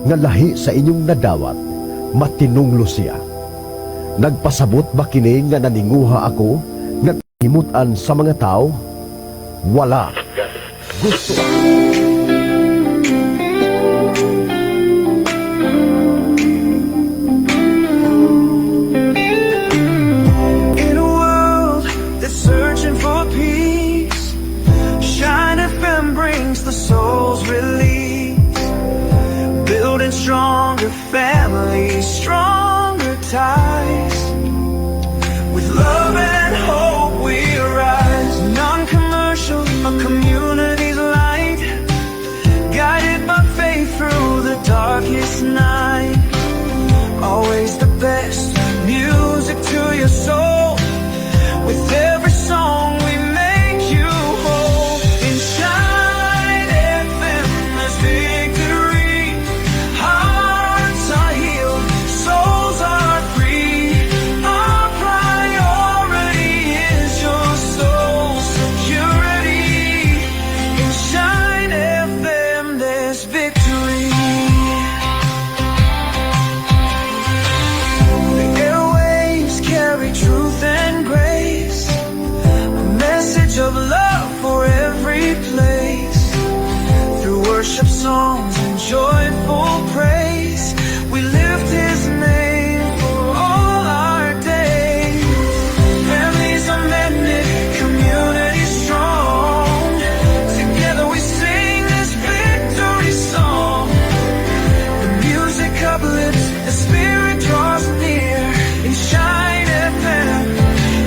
nga lahi sa inyong nadawat, matinunglo siya. Nagpasabot ba kini nga naninguha ako nga himutan sa mga tao? Wala. Gusto In a world that's searching for peace, Shine FM brings the soul's release, building stronger families, stronger ties. With love and hope we rise, non-commercial, a community's light, guided by faith through the darkest night. Always the best music to your soul. With every song we make you whole. In Shine FM there's victory. Hearts are healed, souls are free. Our priority is your soul security. In Shine FM there's victory. The airwaves carry truth and grace, a message of love for every place. Through worship songs and joyful praise, we lift His name for all our days. Families are mended, communities strong. Together we sing this victory song. The music uplifts, the spirit draws near. In Shine FM,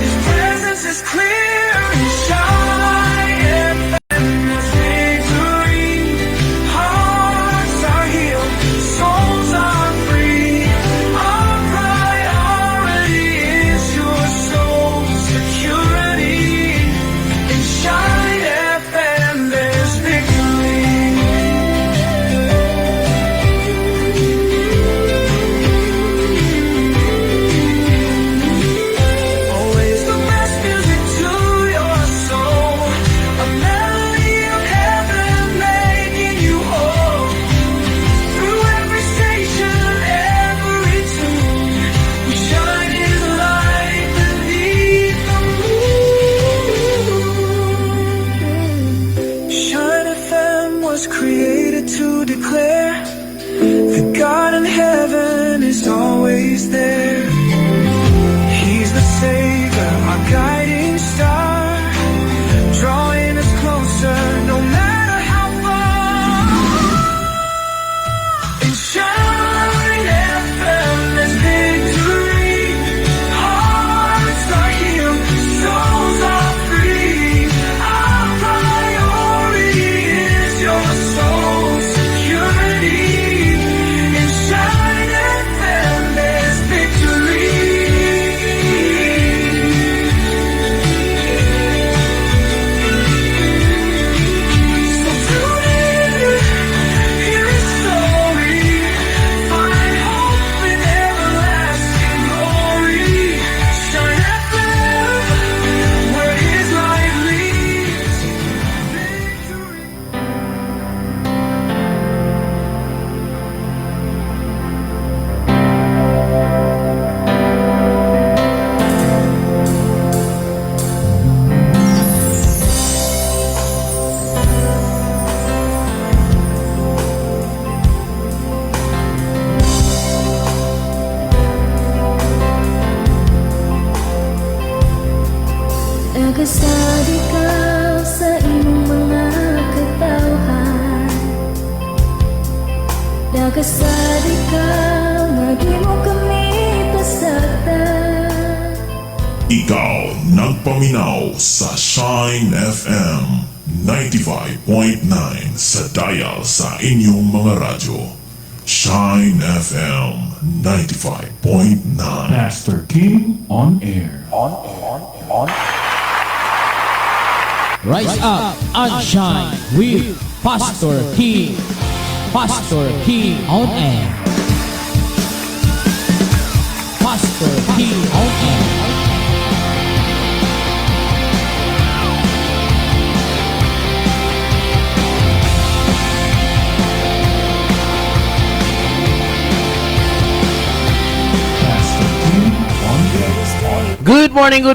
His presence is clear. In Shine FM, there's victory. Hearts are healed, souls are free. Our priority is your soul security. In Shine FM, there's victory. Always the best music to your soul, a melody of heaven making you whole. Through every station, every tune, we shine His light beneath the moon. Shine FM was created to declare that God in heaven is always there. He's the Savior, our guiding star, drawing us closer no matter how far. In Shine FM there's victory. Hearts are healed, souls are free. Our priority is your soul security. In Shine FM there's victory. So tune in, hear His story, find hope in everlasting glory. Shine FM, where His light leads. Victory. Nagkasali ka sa iyong mga katawhan. Nagkasali ka, nga di mo kami pasagdan. Ikaw nagpaminaw sa Shine FM 95.9 sa dial sa inyong mga radyo. Shine FM 95.9. Pastor King on air. Rise up and shine with Pastor King. Pastor King on air. Pastor King on air. Good morning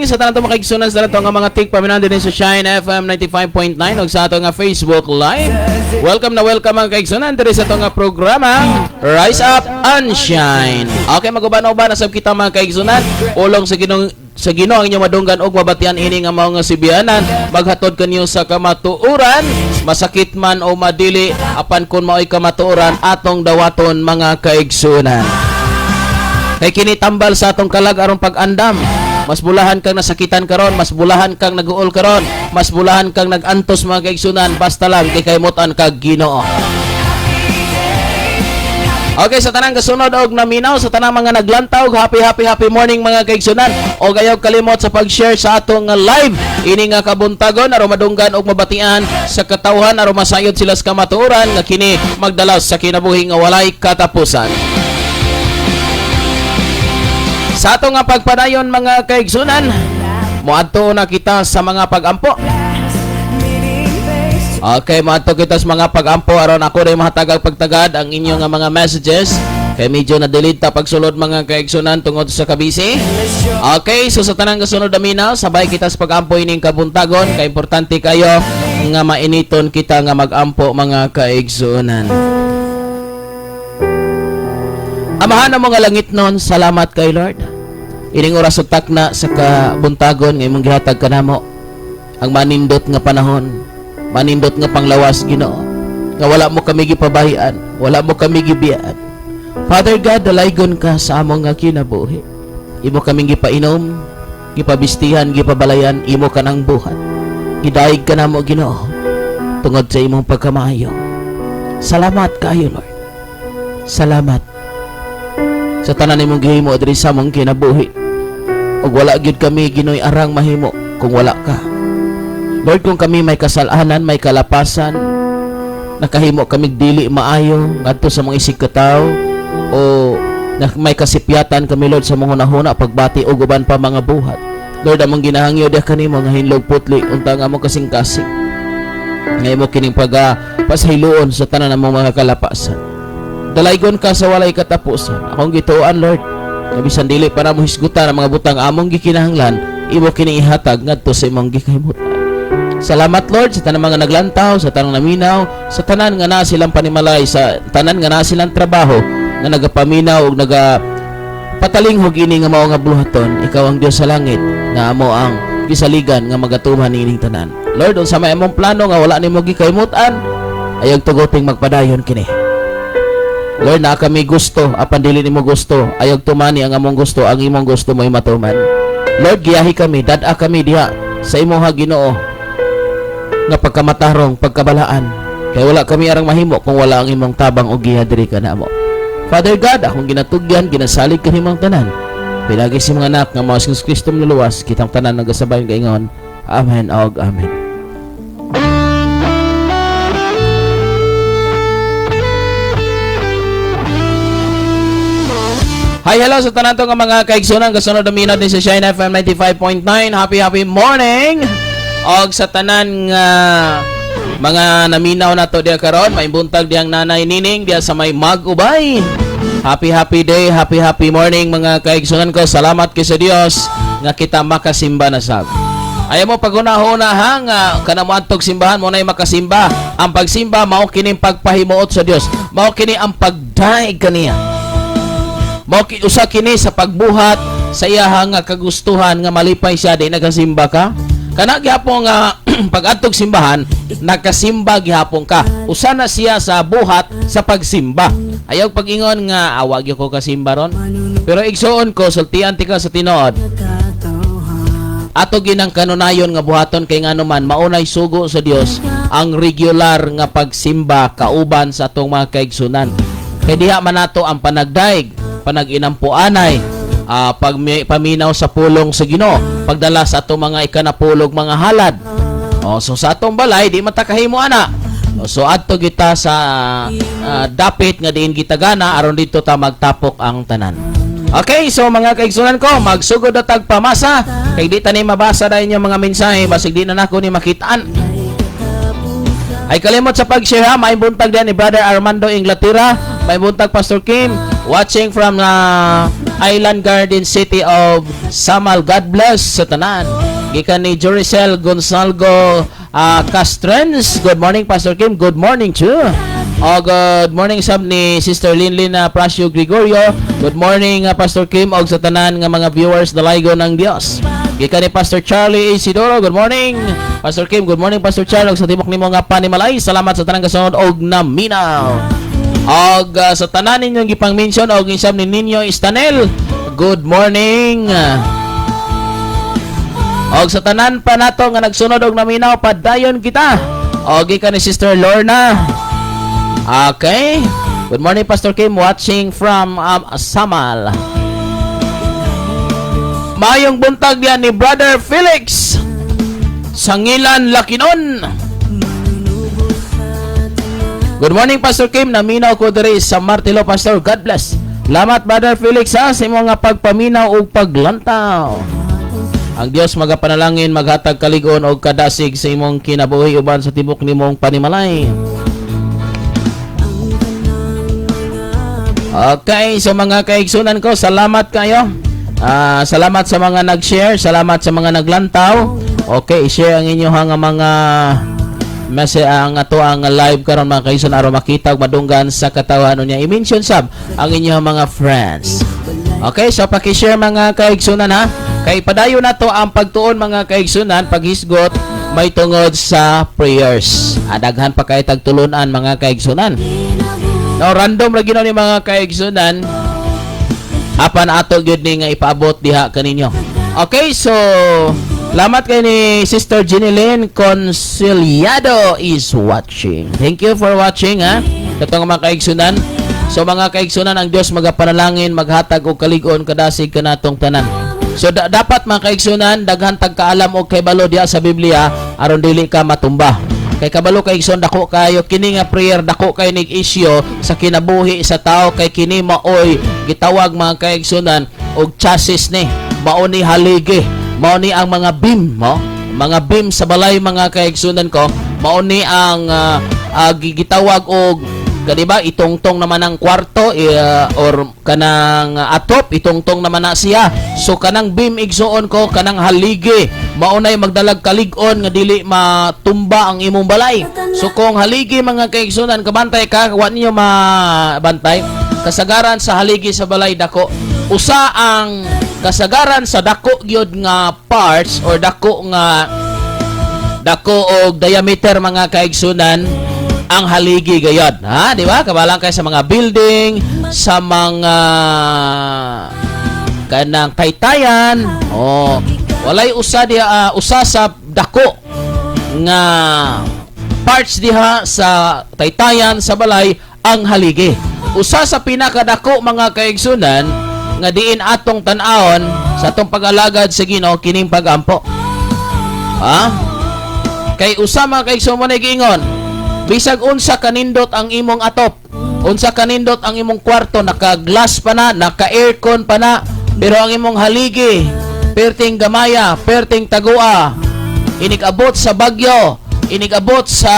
sa tanang makikisunan sa tanang nga mga tik paminando din sa Shine FM 95.9 o sa ato nga Facebook Live. Welcome mga kaiksunan diri sa ato nga programa Rise Up and Shine. Okay, maguban-uban na sab kita mga kaiksunan. Ulong sa Ginoo ang inyong madunggan og mabatian ini nga mga sibianan, maghatod kanyo sa kamatuoran, masakit man o madili apan kun mao'y kamatuoran atong dawaton mga kaigsunan. Kay kini tambal sa atong kalag aron pag-andam. Mas bulahan kang nasakitan karon, mas bulahan kang naguol karon, mas bulahan kang nagantos mga kaigsunan, basta lang kay kaymutan kag Ginoo. Okay, sa tanang kasunod og naminaw sa tanang mga naglantaw, happy morning mga kaigsunan. O ayaw kalimot sa pag-share sa atong live ini nga kabuntagon aron madunggan og mabatian sa katawhan aron masayod sila sa kamatuoran nga kini magdalaw sa kinabuhi nga walay katapusan. Sa ato nga pagpadayon mga kaigsunan, moadto na kita sa mga pag-ampo. Okay, moadto kita sa mga pag-ampo aron ako rin mahatagag pagtagad ang inyong nga mga messages. Kay medyo na-delete ta pagsulod mga kaigsunan tungod sa kabisi. Okay, so sa tanang kasunod aminaw, sabay kita sa pag-ampo ining kabuntagon. Kay importante kayo nga mainiton kita nga mag-ampo mga kaigsunan. Amahan na mga langit nun, salamat kay Lord. Ining oras utak na sa kabuntagon nga imong gihatag kanamo ang manindot nga panahon, manindot nga panglawas Ginoo. Nga wala mo kami gipabahian, wala mo kami gibiyaan. Father God, dalaygon ka sa among nga kinabuhi. Imo kaming gipainom, gipabistihan, gipabalayan, imo kanang buhat. Gidaig ka namo Ginoo tungod sa imong pagkamayo. Salamat kayo Lord. Salamat sa tanan nimong gihimo diri sa among kinabuhi. Ug wala gyud kami Ginoy arang mahimo kung wala ka. Lord, kung kami may kasalanan, may kalapasan, nakahimo kami dili maayo ngadto sa mga isig katawo o may kasipyatan kami Lord sa mga hunahuna pagbati og uban pa mga buhat. Lord, among ginahangyo dia kanimo nga hinlog putli unta nga among kasing-kasing. Nga imo kining pasayloon sa tanan namong mga kalapasan. Dalaygon ka sa walay katapusan. Akong gituan Lord, nga bisan dili para mo hisgutan ang mga butang among gikinahanglan, imo kining ihatag ngadto sa imong gikahimutan. Salamat Lord sa tanang mga naglantaw, sa tanang naminaw, sa tanan nga naa silang panimalay, sa tanan nga naa silang trabaho nga nagapaminaw ug patalinghog ini nga mao nga buluhaton. Ikaw ang Dios sa langit nga amo ang gisaligan nga magatuman niining tanan. Lord, unsa may among plano nga wala nimo gikahimutan, ayog tugoting magpadayon kini. Lord, na kami gusto, apan dili nimo gusto, ayog tumani ang among gusto, ang imong gusto mo'y matuman. Lord, giyahi kami, dad-a kami diha sa imo ha Ginoo nga pagkamatarong, pagkabalaan. Kaya wala kami arang mahimo kung wala ang imong tabang o giya diri ka namo. Father God, akong ginatugyan, ginasalig kanimong tanan. Pilagi si mga anak nga mga Jesus Kristo luwas, kitang tanan nagasabayon kaingon. Amen og amen. Hi, hello sa tanan to nga mga kaigsunan, kasunod na din sa Shine FM 95.9. Happy morning. Og sa tanan nga mga naminaw na to diya karon, may buntag diyang nanay Nining diya sa may Mag-ubay. Happy day, happy morning mga kaigsunan ko. Salamat kay sa Dios nga kita makasimba na sab. Ayaw mo pag-una-una nga kanamo adtog simbahan mo nay makasimba. Ang pagsimba mao kining pagpahimuot sa Dios. Mao kini ang pagdaig kaniya. Mao usa kini sa pagbuhat sa iyaha nga kagustuhan nga malipay siya di nagasimba ka. Kana gihapon nga pag-adtog simbahan, nakasimba gihapon ka. Usa na siya sa buhat sa pagsimba. Ayaw pag-ingon nga awag yo ko kasimba ron. Pero igsuon ko sultian ti ka sa tinuod. Ato ginang kanunayon nga buhaton kay nganuman maunay sugo sa Dios ang regular nga pagsimba kauban sa atong mga kaigsunan. Kay diha man nato ang panagdaig, panag-inampuanay, paminaw sa pulong sa Ginoo, pagdala sa atong mga ikanapulog mga halad. So sa atong balay di matakahimo ana. So adto kita sa dapit nga diin gitagana aron dito ta magtapok ang tanan. Okay, so mga kaigsunan ko, magsugod na tagpamasa. Kay di ta ni mabasa na inyong mga mensahe, basig di na nako ni makitaan. Ay kalimot sa pag-share ha, may buntag din ni Brother Armando Inglaterra, may buntag Pastor Kim, watching from Highland Garden City of Samal. God bless sa tanan. Gikan ni Joricel Gonzalgo Castrens. Good morning, Pastor Kim. Good morning too. Good morning sab ni Sister Linlin Prasio Gregorio. Good morning Pastor Kim og sa tanan nga mga viewers dalaygo ng Dios. Gikan ni Pastor Charlie Isidoro. Good morning Pastor Kim. Good morning Pastor Charlie og sa tibok nimo nga panimalay. Salamat sa tanang kasunod og naminaw. Og sa tanan ninyong gipang-mention og isam ni Ninyo Istanel. Good morning. Og sa tanan pa nato nga nagsunod og naminaw, padayon kita. Og gikan ni Sister Lorna. Okay. Good morning Pastor Kim, watching from Samal. Mayong buntag diyan ni Brother Felix Sangilan Lakinon. Good morning Pastor Kim, naminaw ko diri sa Martilo Pastor. God bless. Salamat Brother Felix sa imong nga pagpaminaw ug paglantaw. Ang Dios magapanalangin maghatag kaligon og kadasig sa imong kinabuhi uban sa tibok nimong panimalay. Okay, so mga kaigsunan ko, salamat kayo. Salamat sa mga nag-share, salamat sa mga naglantaw. Okay, i-share ang inyo nga mga ang ato ang live karon mga kaigsunan aron makita ug madunggan sa katawan niya. I-mention sab ang inyo mga friends. Okay, so paki-share mga kaigsunan ha. Kay padayon nato ang pagtuon mga kaigsunan, paghisgot may tungod sa prayers. Adaghan pa kay tagtulunan mga kaigsunan. No, random lagi ni mga kaigsunan. Apan ato gyud ni nga ipaabot diha kaninyo. Okay, so salamat kay ni Sister Jeneline Conciliado is watching. Thank you for watching ha. Katong mga kaigsunan. So mga kaigsunan, ang Dios magapanalangin maghatag og kalig-on kadasig kanatong tanan. So dapat mga kaigsunan daghan tagkaalam og kay balo diha sa Biblia aron dili ka matumba. Kay kabalo kay igsoon dako kayo kini nga prayer, dako kay nig isyo sa kinabuhi sa tao, kay kini maoy gitawag mga kaigsunan og chassis ni, mao ni haligi, mao ni ang mga beam mo, mga beam sa balay mga kaigsunan ko, mao ni ang gitawag og kadiba itongtong naman ang kwarto or kanang atop itongtong naman na siya. So kanang beam igsuon ko kanang haligi, maunay magdalag kalig-on nga dili matumba ang imong balay. So kung haligi mga kaigsunan kabantay ka, wa niyo mabantay. Kasagaran sa haligi sa balay dako. Usa ang kasagaran sa dako gyud nga parts or dako og diameter mga kaigsunan ang haligi gayod, ha, di ba? Kabalang kay sa mga building, sa mga kanang taytayan. Walay usa diha usa sa dako nga parts diha sa taytayan sa balay ang haligi. Usa sa pinakadako mga kaigsunan nga diin atong tan-awon sa atong pag-alagad sa Ginoo kining pag-ampo. Ha? Kay usa mga kaigsunan mo na giingon, bisag unsa kanindot ang imong atop, unsa kanindot ang imong kwarto, naka-glass pa na, naka-aircon pa na, pero ang imong haligi perting gamaya, perting tagua, inigabot sa bagyo, inigabot sa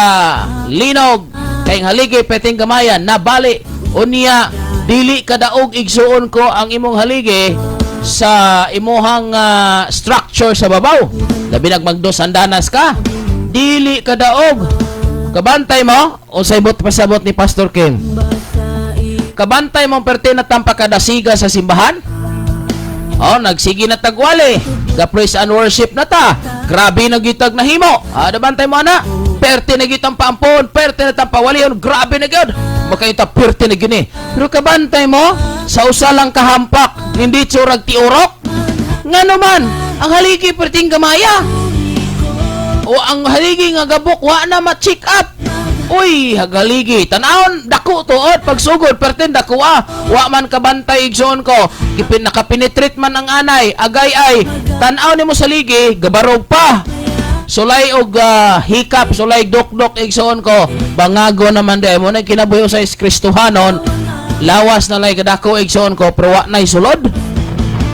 linog, kay haligi perting gamaya nabali unya, dili kadaog igsuon ko ang imong haligi sa imuhang structure sa babaw. Labi nagmagdos andanas ka, dili kadaog. Kabantay mo, unsay bot pasabot ni Pastor Kim. Kabantay mo perti na tampakadasiga sa simbahan. Nagsigi na tagwali. Ga praise and worship na ta. Grabe na gitag na himo. Bantay mo ana. Perti na gitang paampon, perti na tampawali, grabe na gyud. Makaita perti na gini. Pero kabantay mo sa usa lang kahampak, hindi tsurag tiurok. Ngano man, ang haligi perting gamaya. O ang haligi nga gabok wa na ma-check up. Uy, hagaligi tanawon dako tuod pagsugod perten dako wa man kabantay igsoon ko. Nakapenetrate man ang anay, agay ay tan-aw nimo sa ligi gabarog pa. Sulay og hikap, sulay dok-dok igsoon ko. Bangago naman day mo na kinabuhi sa Kristohanon. Lawas na lay kadako igsoon ko pero wa nay sulod.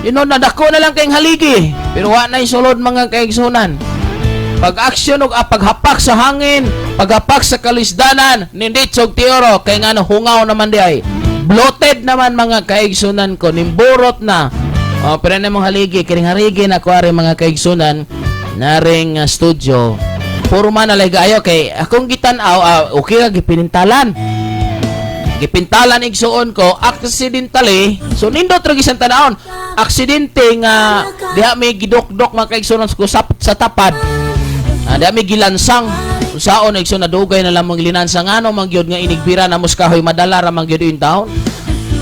Na dako na lang kayong haligi pero wa nay sulod mga kaigsunan. Pag-aksyon og paghapak sa hangin, paghapak sa kalisdanan, nindit og tioro kay ngano hungaw naman di ay. Bloated naman mga kaigsunan ko, nimburot na. Pero na mong haligi, kiring harigi na kuwari mga kaigsunan, naring studio. Puro man nalagayo kay akong gitanaw, okay ra gipinintalan. Gipintalan igsuon ko accidentally. So nindot ra gisan tanawon. Aksidente nga diha may gidok-dok mga kaigsunan ko sa tapad. Diha may gilansang. Saon igsuon nadugay na lamang linansang ano man gyud nga inigbira na mos kahoy madala ra man gyud in taon.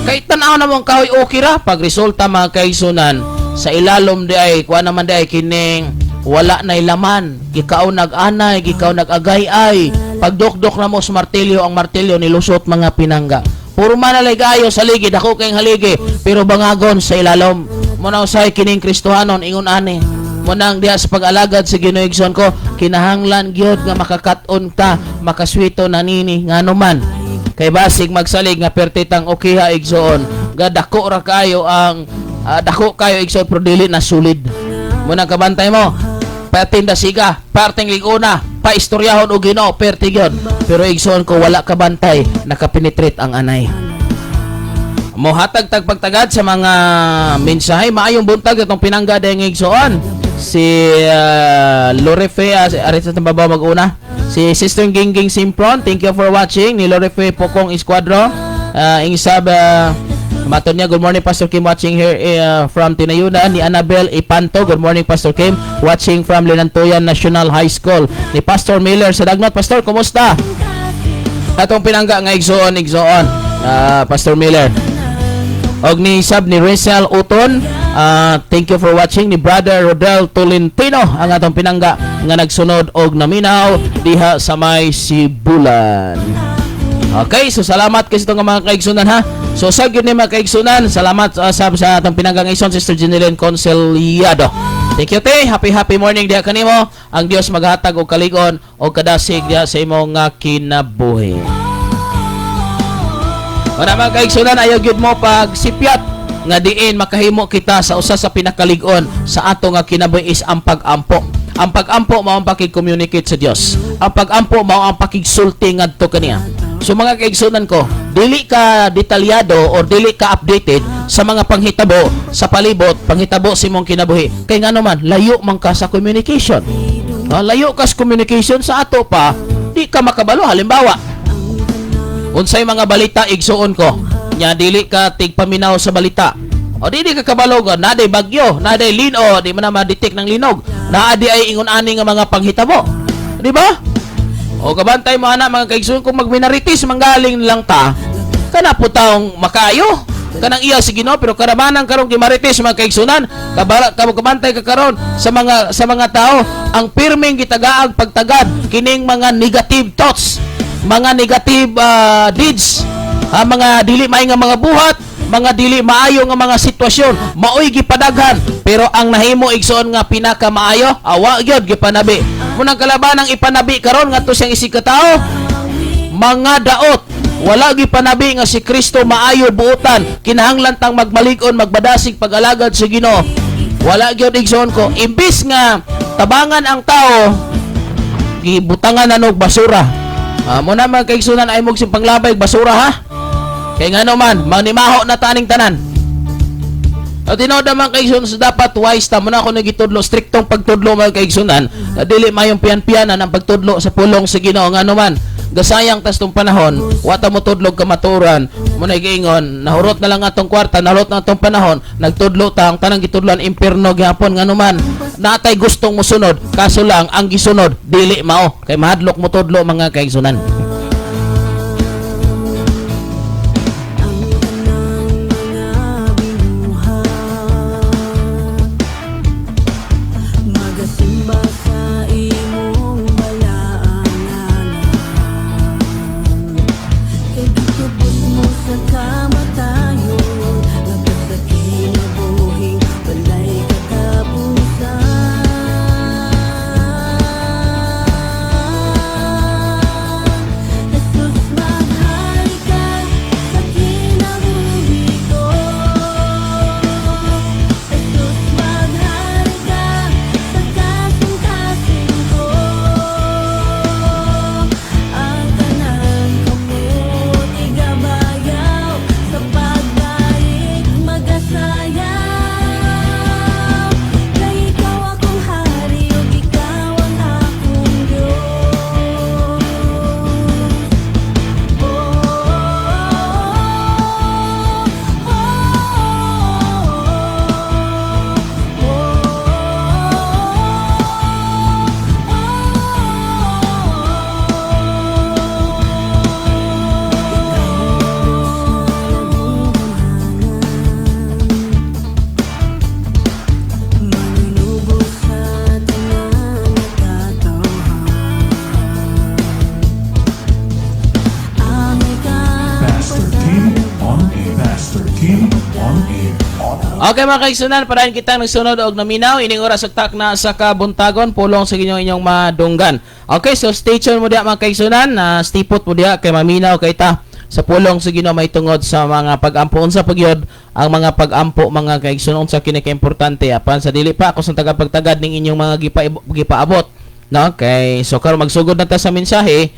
Kay tan-aw na mong kahoy okay ra pag resulta mga kaigsunan sa ilalom di ay kuha naman di ay kining wala na laman, gikaw nag-anay, gikaw nag-agay ay pagdok-dok na mo sa martilyo, ang martilyo nilusot mga pinangga. Puro manalay gayo sa ligid, ako kayong haligi, pero bangagon sa ilalom. Muna usay kining Kristohanon, ingon ani. Munang diha sa pag-alagad sa Ginoigson ko, kinahanglan gyud nga makakaton ta, makaswito na nini, nga naman. Kay basig magsalig nga pertitang okay ha igsoon, ga dako ra kayo ang dako kayo igsoon pero dili na sulid. Muna kabantay mo, patinda siga, parting liguna, paistoryahon o Ginoo, perti gyud. Pero igsoon ko wala ka bantay, nakapenetrate ang anay. Mohatag tagpagtagad sa mga mensahe, maayong buntag itong pinangga dayang igsoon. Si Lorefe, arit sa tambaba mag-una. Si Sister Gingging Simpron, thank you for watching. Ni Lorefe Pokong Esquadro, Ingsab, maton niya, good morning Pastor Kim, watching here from Tinayuna. Ni Annabel Ipanto, good morning Pastor Kim, watching from Linantuyan National High School. Ni Pastor Miller sa Dagnot, Pastor, kumusta? Atong pinangga nga igsoon Pastor Miller. Og ni Sab ni Rizal Uton, thank you for watching. Ni Brother Rodel Tolentino ang atong pinangga nga nagsunod og naminaw diha sa may Sibulan. Okay, so salamat kasi itong mga kaigsunan ha. So sa gyud ni mga kaigsunan, salamat sa atong pinanggang ison Sister Jeneline Conseliado. Thank you te, happy morning diha kanimo. Ang Dios maghatag og kaligon og kadasig diha sa imong kinabuhi. Para mga kaigsunan, ayaw gyud mo pag sipyat nga diin makahimo kita sa usa sa pinakalig-on sa ato nga kinabuhi is ang pag-ampo. Ang pag-ampo mao ang pakig-communicate sa Dios. Ang pag-ampo mao ang pakigsulti ngadto kaniya. So mga kaigsunan ko, dili ka detalyado or dili ka updated sa mga panghitabo sa palibot, panghitabo sa imong kinabuhi. Kay nga naman, layo man ka sa communication. Layo ka sa communication sa ato pa, di ka makabalo. Halimbawa, unsay mga balita igsuon ko, nya dili ka tigpaminaw sa balita. O dili ka kabalo ko, naday bagyo, naday lino, di man na ma-detect ng linog. Naadi ay ingon-ani nga mga panghitabo. Di ba? O kabantay mo ana mga kaigsuon, kung magminaritis manggaling lang ta, kana po taong makayo kanang iya si Ginoo, pero karamanang karong gimaritis mga kaigsunan, kabantay ka karon sa mga tao ang pirmeng gitagaag pagtagad kining mga negative thoughts, mga negative deeds, mga dili may nga mga buhat, mga dili maayo nga mga sitwasyon, maoy gipadaghan, pero ang nahimo igsoon nga pinaka maayo, awa gyud gipanabi. Munang kalabanang ipanabi karon ngadto siyang isig ka tao, mga daot, wala gipanabi nga si Kristo maayo buutan, kinahanglan tang magmalig-on, magbadasig pag-alagad sa Ginoo. Wala gyud igsoon ko, imbis nga tabangan ang tao, gibutangan nanog basura. Muna mga kaigsunan ay mog sing panglabay basura ha. Kay ngano man, manimaho na taning tanan. O tinood naman kaigsunan sa dapat wise ta muna ako nagitudlo, striktong pagtudlo mga kaigsunan. Dili mayong pian-pianan ang pagtudlo sa pulong sa Ginoo. Ngano man, gasayang tas tong panahon, wata mo tudlog kamaturan, muna giingon, nahurot na lang atong kwarta, nahurot na atong panahon, nagtudlo ta ang tanang gitudloan impierno gihapon. Ngano man, natay gustong mosunod, kaso lang ang gisunod dili mao, kay mahadlok mo tudlo mga kaigsunan. Okay mga kaigsunan, parahin kitang nagsunod og naminaw ining oras ug takna sa kabuntagon pulong sa inyong madunggan. Okay, so stay tuned mo diha mga kaigsunan, stay put mo diha kay maminaw kay ta sa pulong sa Ginoo may tungod sa mga pag-ampo unsa pagyod ang mga pag-ampo mga kaigsunan unsa kini ka importante apan sa dili pa ako sa tagapagtagad ning inyong mga gipaabot. No, okay. So karon magsugod na ta sa mensahe.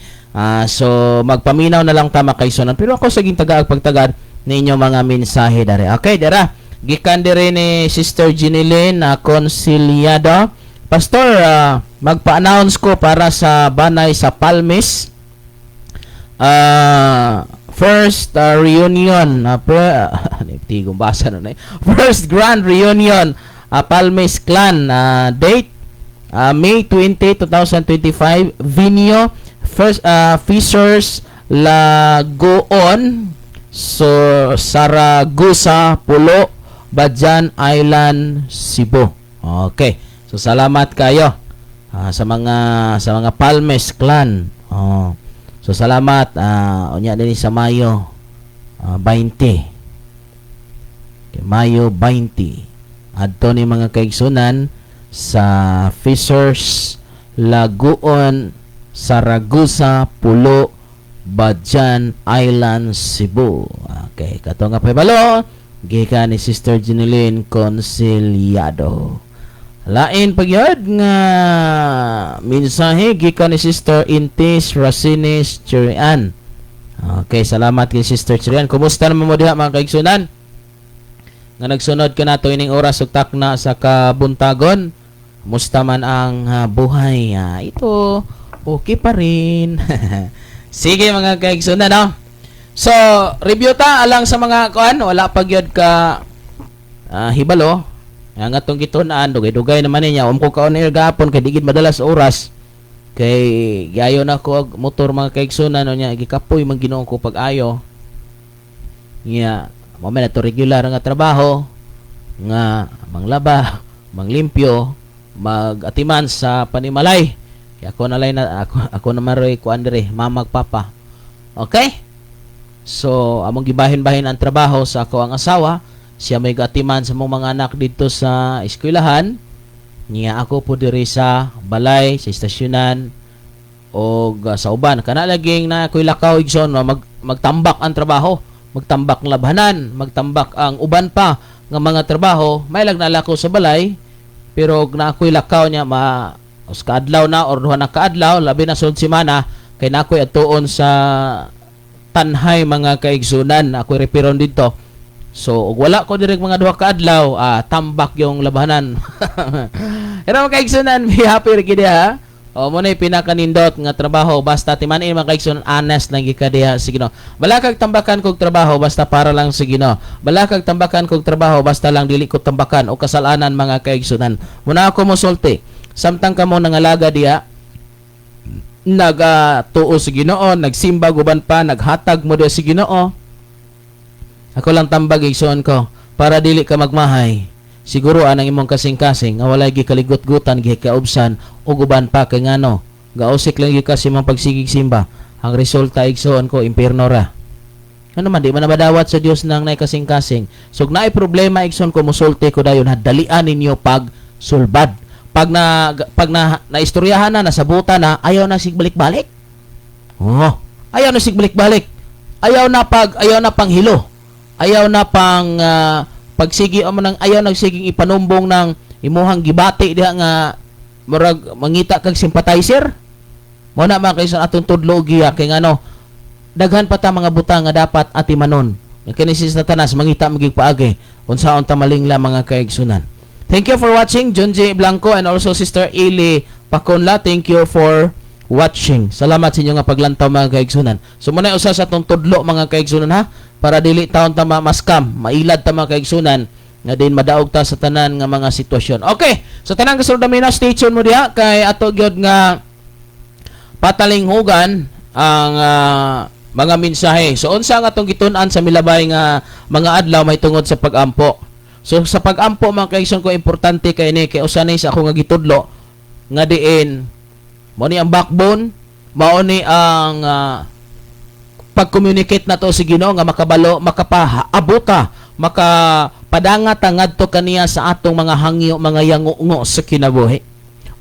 So magpaminaw na lang ta mga kaigsunan pero ako sa pagtagad ninyo mga mensahe dere. Okay, dara. Gikan dire ni Sister Ginilyn Conciliado. Pastor, magpa-announce ko para sa banay sa Palmes. First reunion, tigong basa na first grand reunion, Palmes Clan, date May 20, 2025, venue first Fishers Lagoon, so Saragusa, Pulo, Badjan Island, Cebu. Okay. So salamat kayo sa mga Palmes Clan. So salamat unya din sa Mayo 20. Okay, Mayo 20. Adto ni mga kaigsunan sa Fishers Lagoon, Saragusa, Pulo, Badjan Island, Cebu. Okay, kato nga pabalo gikan ni Sister Ginilyn Conciliado. Lain pagyod nga mensahe gikan ni Sister Intis Racines Chirian. Okay, salamat kay Sister Chirian. Kumusta naman mo diha mga kaigsunan? Nga nagsunod ka nato ining oras ug takna sa kabuntagon. Kumusta man ang buhay? Ito okay pa rin. Sige mga kaigsunan, no? So, review ta alang sa mga kuan wala pagyod ka hibalo. Ang atong gitun-an dugay-dugay naman niya ko kaon air gapon kay digid madalas oras kay gayo na ko og motor mga kaigsunan nya gikapoy man Ginoo ko pag-ayo nya mo man ato regular nga trabaho nga manglaba, manglimpyo, mag-atiman sa panimalay. Kaya ako nalay na ako naman roy kuan dire mamag papa. Okay? So among gibahin-bahin ang trabaho sa ako ang asawa. Siya may gatiman sa mga anak dito sa eskwelahan. Niya ako po diri sa balay, sa istasyonan o sa uban. Kana laging na ako'y lakaw igsoon magtambak ang trabaho, magtambak ang labhanan, magtambak ang uban pa ng mga trabaho. May lang nalako sa balay pero na ako'y lakaw niya kaadlaw na or duha na kaadlaw labi na sud semana kay na ako'y atuon sa tanhay mga kaigsunan. Ako'y repiron dito. So, wala ko direk mga duha ka adlaw, tambak yung labanan. Pero mga kaigsunan, may happy rin kaya, ha? Mo na pinakanindot nga trabaho, basta timanin mga kaigsunan, honest lang gikadiha, sige no. Balakag tambakan kog trabaho, basta para lang sige no. Balakag tambakan kog trabaho, basta lang dili ko tambakan o kasalanan mga kaigsunan. Muna ako mo sulti, samtang kamo nangalaga diha, nagtuo sa Ginoo, nagsimba guban pa, naghatag mo diha sa Ginoo. Ako lang tambag igsoon ko para dili ka magmahay. Siguro anang imong kasing-kasing nga walay gikaligot-gutan gikaubsan o guban pa kay ngano. Gausik lang gyud kasi imong pagsigig simba. Ang resulta igsoon ko impierno ra. Ano man di man madawat sa Dios nang nay kasing-kasing. So naay problema igsoon ko musulti ko dayon hadalian ninyo pag sulbad. Pag naistoryahan na nasabutan na ayaw na sigbalik-balik. Ayaw na sigbalik-balik. Ayaw na panghilo. Ayaw na pang pagsigi o man ayaw nagsiging ipanumbong ng imuhang gibati diha nga murag mangita kag sympathizer. Mo na mga kaysa atong tudlo giya kay ngano daghan pa ta mga butang nga dapat atimanon. Kani si Satanas mangita magig paagi unsaon ta malingla mga kaigsunan. Thank you for watching John J. Blanco and also Sister Eli Paconla. Thank you for watching. Salamat sa inyo nga paglantaw mga kaigsunan. So muna usa sa atong tudlo mga kaigsunan ha. Para dili taon ta maskam, mailad ta mga kaigsunan nga din madaog ta sa tanan nga mga sitwasyon. Okay, so tanang kasunod na stay tuned mo diha kay ato gyud nga patalinghugan ang mga mensahe. So unsa nga atong gitun-an sa milabay nga mga adlaw may tungod sa pag-ampo. So sa pag-ampo mga kaigsunan ko importante kay ni kay usa ni sa ako nga gitudlo nga diin mo ni ang backbone, mao ni ang pag-communicate na to si Ginoo nga makabalo, makapaabot ka, padanga-tangad to kaniya sa atong mga hangyo, mga yango sa kinabuhi.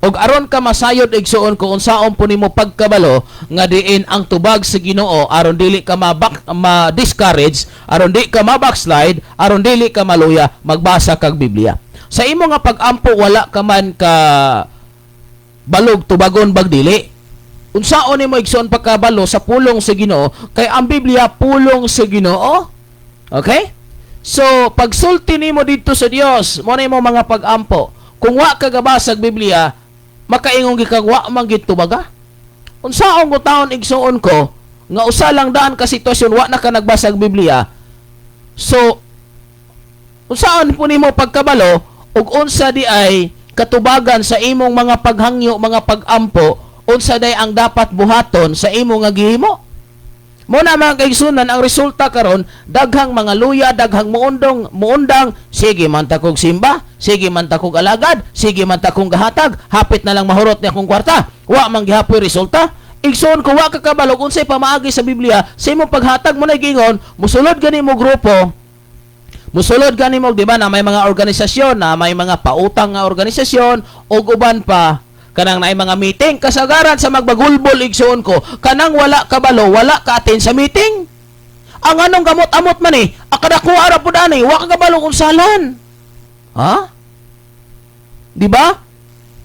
Og aron ka masayod igsuon ko unsaon po nimo pagkabalo nga diin ang tubag sa Ginoo aron dili ka ma-discourage, aron di ka ma-backslide, aron dili ka maluya, magbasa kag Biblia. Sa imo nga pag-ampo wala ka man ka balog tubagon bag dili. Unsaon nimo igsuon pagkabalo sa pulong sa Ginoo kay ang Biblia pulong sa Ginoo. Okay? So pagsulti nimo dito sa Dios, mo nimo mga pag-ampo. Kung wa ka gabasag Biblia, makaingong gikagwa man gid tubaga. Unsaon ko taon igsuon ko nga usa lang daan ka sitwasyon wa na ka nagbasag Biblia. So unsaon po nimo pagkabalo ug unsa di ay katubagan sa imong mga paghangyo, mga pag-ampo, unsa day ang dapat buhaton sa imo nga gihimo? Mo na mga kaigsunan ang resulta karon daghang mga luya, daghang muundang, sige man ta kog simba, sige man ta kog alagad, sige man ta kong gahatag, hapit na lang mahurot ni akong kwarta. Wa man gihapoy resulta. Igsoon ko wa ka kabalog unsay pamaagi sa Biblia, sa imong paghatag mo na gingon, musulod gani mo grupo, musulod gani mo di ba na may mga organisasyon, na may mga pautang nga organisasyon o uban pa kanang naay mga meeting kasagaran sa magbagulbol igsuon ko kanang wala kabalo wala ka attend sa meeting ang anong gamot-amot man akadakuha ra pud ani wa ka kabalo unsalan ha di ba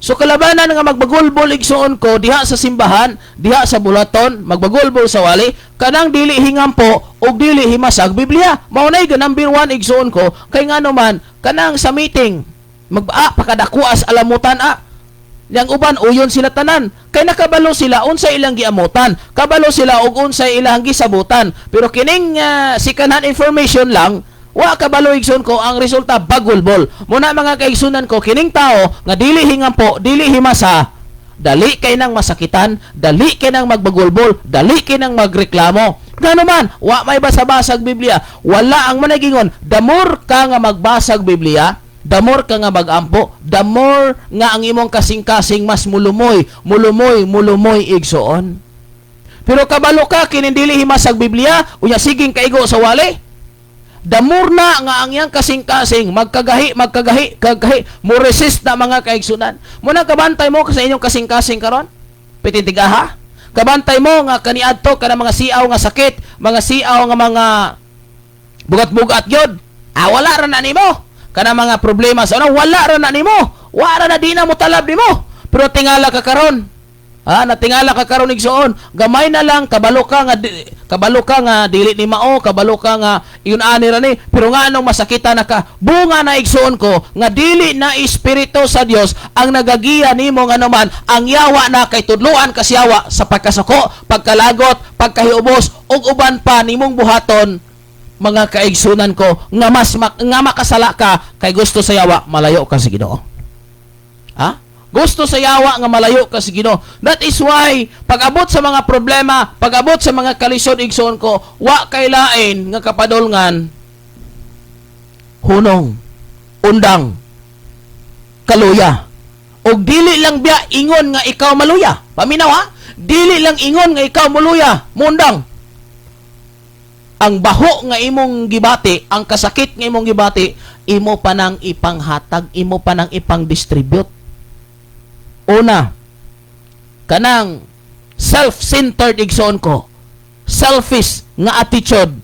so kalabanan nga magbagulbol igsuon ko diha sa simbahan diha sa bulaton magbagulbol sa wali kanang dili hingampo og dili himasag Biblia mao nay number 1 igsuon ko kay ngano man kanang sa meeting pakadakuas alamutan yang uban uyon sila tanan kay nakabalo sila unsay ilang giamutan kabalo sila og unsay ilang gisabutan pero kining sikanan information lang wa kabalo igsoon ko ang resulta bagulbol muna mga kaigsunan ko kining tao nga dili hingampo dili himasa dali kay nang masakitan dali kay nang magbagulbol dali kay nang magreklamo ngano man wa may basa-basag Biblia wala ang managingon the more ka nga magbasag Biblia the more ka nga mag-ampo, the more nga ang imong kasing-kasing mas mulumoy igsoon. Pero kabalo ka kinindili himasag Biblia, unya siging kaigo sa wali. The more na nga ang iyang kasing-kasing magkagahi, mo resist na mga kaigsunan. Muna kabantay mo sa inyong kasing-kasing karon. Pititigaha. Kabantay mo nga kaniadto kana mga siaw nga sakit, mga siaw nga mga bugat-bugat gyud. Wala ra na nimo. Kana mga problema sa wala ra na nimo. Wala na di na mo talab nimo. Pero tingala ka karon. Natingala ka karon igsoon. Gamay na lang kabalo ka nga dili ni mao, kabalo ka nga iyon ani ra ni. Pero nga anong masakita na ka, bunga na igsoon ko nga dili na espiritu sa Dios ang nagagiya nimo nga naman ang yawa na kay tudluan kas yawa sa pagkasako, pagkalagot, pagkahiubos ug uban pa nimong buhaton mga kaigsunan ko nga nga makasala ka kay gusto sa yawa malayo ka sa Ginoo. Gusto sa yawa nga malayo ka sa Ginoo. That is why pag-abot sa mga problema, pag-abot sa mga kalisod igsoon ko, wa kay lain nga kapadolngan hunong, undang, kaluya. Og dili lang biya ingon nga ikaw maluya. Paminaw dili lang ingon nga ikaw maluya, mundang. Ang baho nga imong gibati, ang kasakit nga imong gibati, imo pa nang ipanghatag, imo pa nang ipang-distribute. Una, kanang self-centered igsoon ko, selfish nga attitude,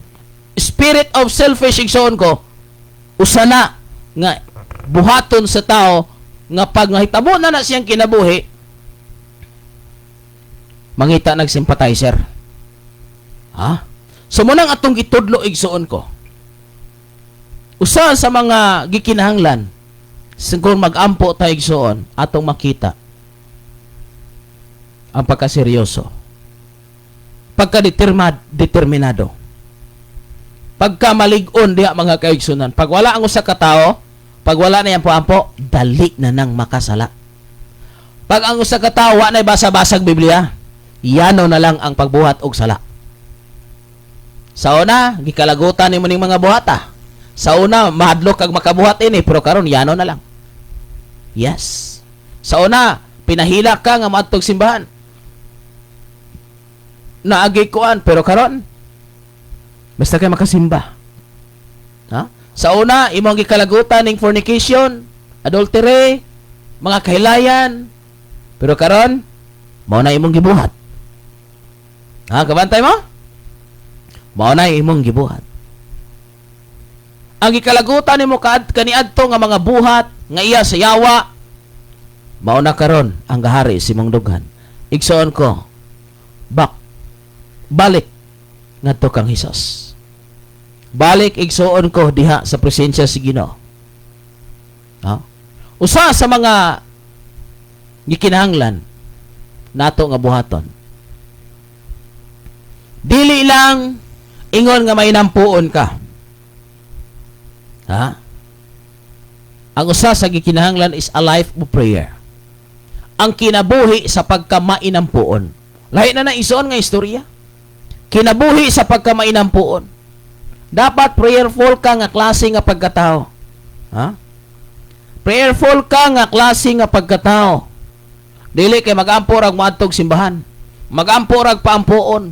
spirit of selfish igsoon ko, usana nga buhaton sa tao nga pag mahitabo na siyang kinabuhi, mangita nag-sympathizer. So munang atong gitudlo igsuon ko. Usa sa mga gikinahanglan kung mag-ampo ta igsuon atong makita ang pagkaseryoso. Pagka-determinado. Pagka-malig-on diha mga kaigsunan. Pag wala ang usa ka tawo, pag wala na yang ampo, dali na nang makasala. Pag ang usa ka tawo wa na basa-basag Biblia, yano na lang ang pagbuhat og sala. Sa una, gikalagutan nimo ning mga buhata. Sa una, mahadlok kag makabuhat ini, pero karon yano na lang. Yes. Sa una, pinahila ka nga maadtog simbahan. Naagi kuan, pero karon basta kay makasimba. Sa una, imong gikalagutan ning fornication, adultery, mga kahilayan. Pero karon, mao na imong gibuhat. Ha, kabantay mo? Mao na imong gibuhat. Ang gikalagutan nimo kaniadto nga mga buhat nga iya sa yawa, mao na karon ang gahari si mong dughan. Igsoon ko, balik ngadto kang Hesus. Balik igsoon ko diha sa presensya si Ginoo. Ha? Usa sa mga gikinahanglan nato nga buhaton. Dili lang ingon nga may nampuon ka. Ha? Ang usa sa gikinahanglan is a life of prayer. Ang kinabuhi sa pagkamainampuon. Lahi na isuon nga istorya. Kinabuhi sa pagkamainampuon. Dapat prayerful ka nga klase nga pagkatao. Ha? Prayerful ka nga klase nga pagkatao. Dili kay mag-ampor ang moadtog simbahan. Mag-ampor ang paampuon.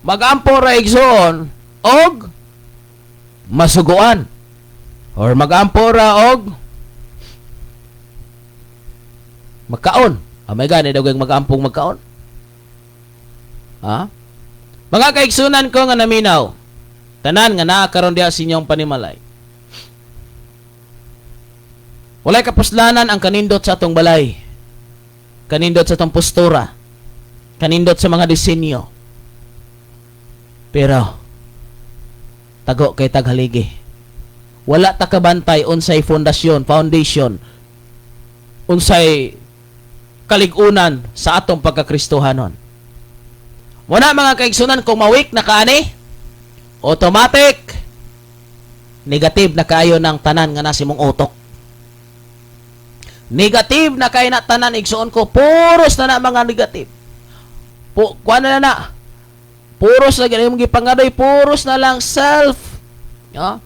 Mag-ampor ang igsoon og masuguan. Or mag-ampor og magkaon. May gani daw mag-ampong magkaon. Ha? Mga kaigsunan ko nga naminaw, tanan nga nakakaroon diha sa inyong panimalay. Walay kapuslanan ang kanindot sa atong balay. Kanindot sa atong postura. Kanindot sa mga disenyo. Pero, tago kay taghaligi. Wala ta kabantay unsay foundation, unsay kaligunan sa atong pagkakristohanon. Muna mga kaigsunan, kung mawik na kaani, automatic negative na kayo ng tanan nga nasi mong utok. Negative na kayo na tanan, igsuon ko, puros na mga negative. Kuha na. Puros na ganyan mong gipangadoy, puros na lang self. Yeah?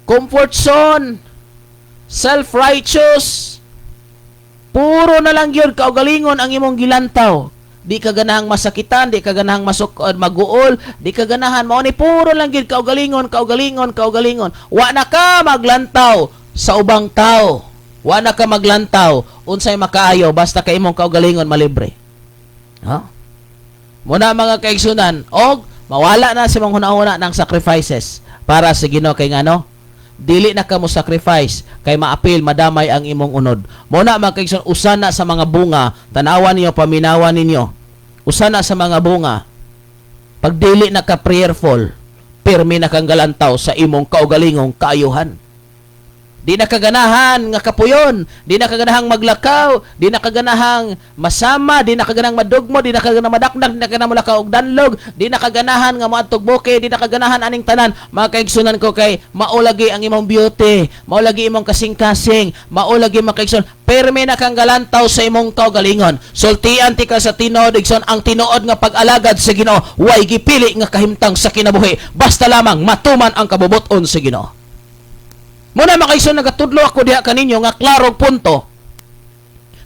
Comfort zone. Self-righteous. Puro na lang yun, kaugalingon ang imong gilantaw. Di ka ganahang masakitan, di ka ganahang maguol, di ka ganahan mao ni puro lang gid kaugalingon. Wa na ka maglantaw sa ubang tao. Wa na ka maglantaw unsay makaayo basta kay imong kaugalingon malibre. Ha? Muna mga kaigsunan, og mawala na si mga hunahuna ng sacrifices para sa Ginoo kay ngano? Dili na ka mo sacrifice kay maapil madamay ang imong unod. Muna mga kaigsunan, usana sa mga bunga, tanawan niyo, paminawan ninyo. Usana sa mga bunga, pag dili na ka prayerful, pirmi na kang galantaw sa imong kaugalingong kaayuhan. Di na kaganahan nga kapuyon, di na kaganahang maglakaw, di na kaganahang masama, di na kaganahang madugmo, di na kaganahang madakdak, di na kaganahang malakaw og danlog, di na kaganahan nga moadtog buke, di na kaganahan aning tanan. Mga kaigsunan ko kay maulagi ang imong beauty, maulagi imong kasing-kasing, maulagi mga kaigsunan, perme na kang galantaw sa imong kaugalingon. Sultian ti ka sa tinuod, igsoon, ang tinuod nga pag-alagad sa Ginoo, way gipili nga kahimtang sa kinabuhi, basta lamang matuman ang kabubuton sa Ginoo. Muna makaison nagatudlo ako diha kaninyo nga klarog punto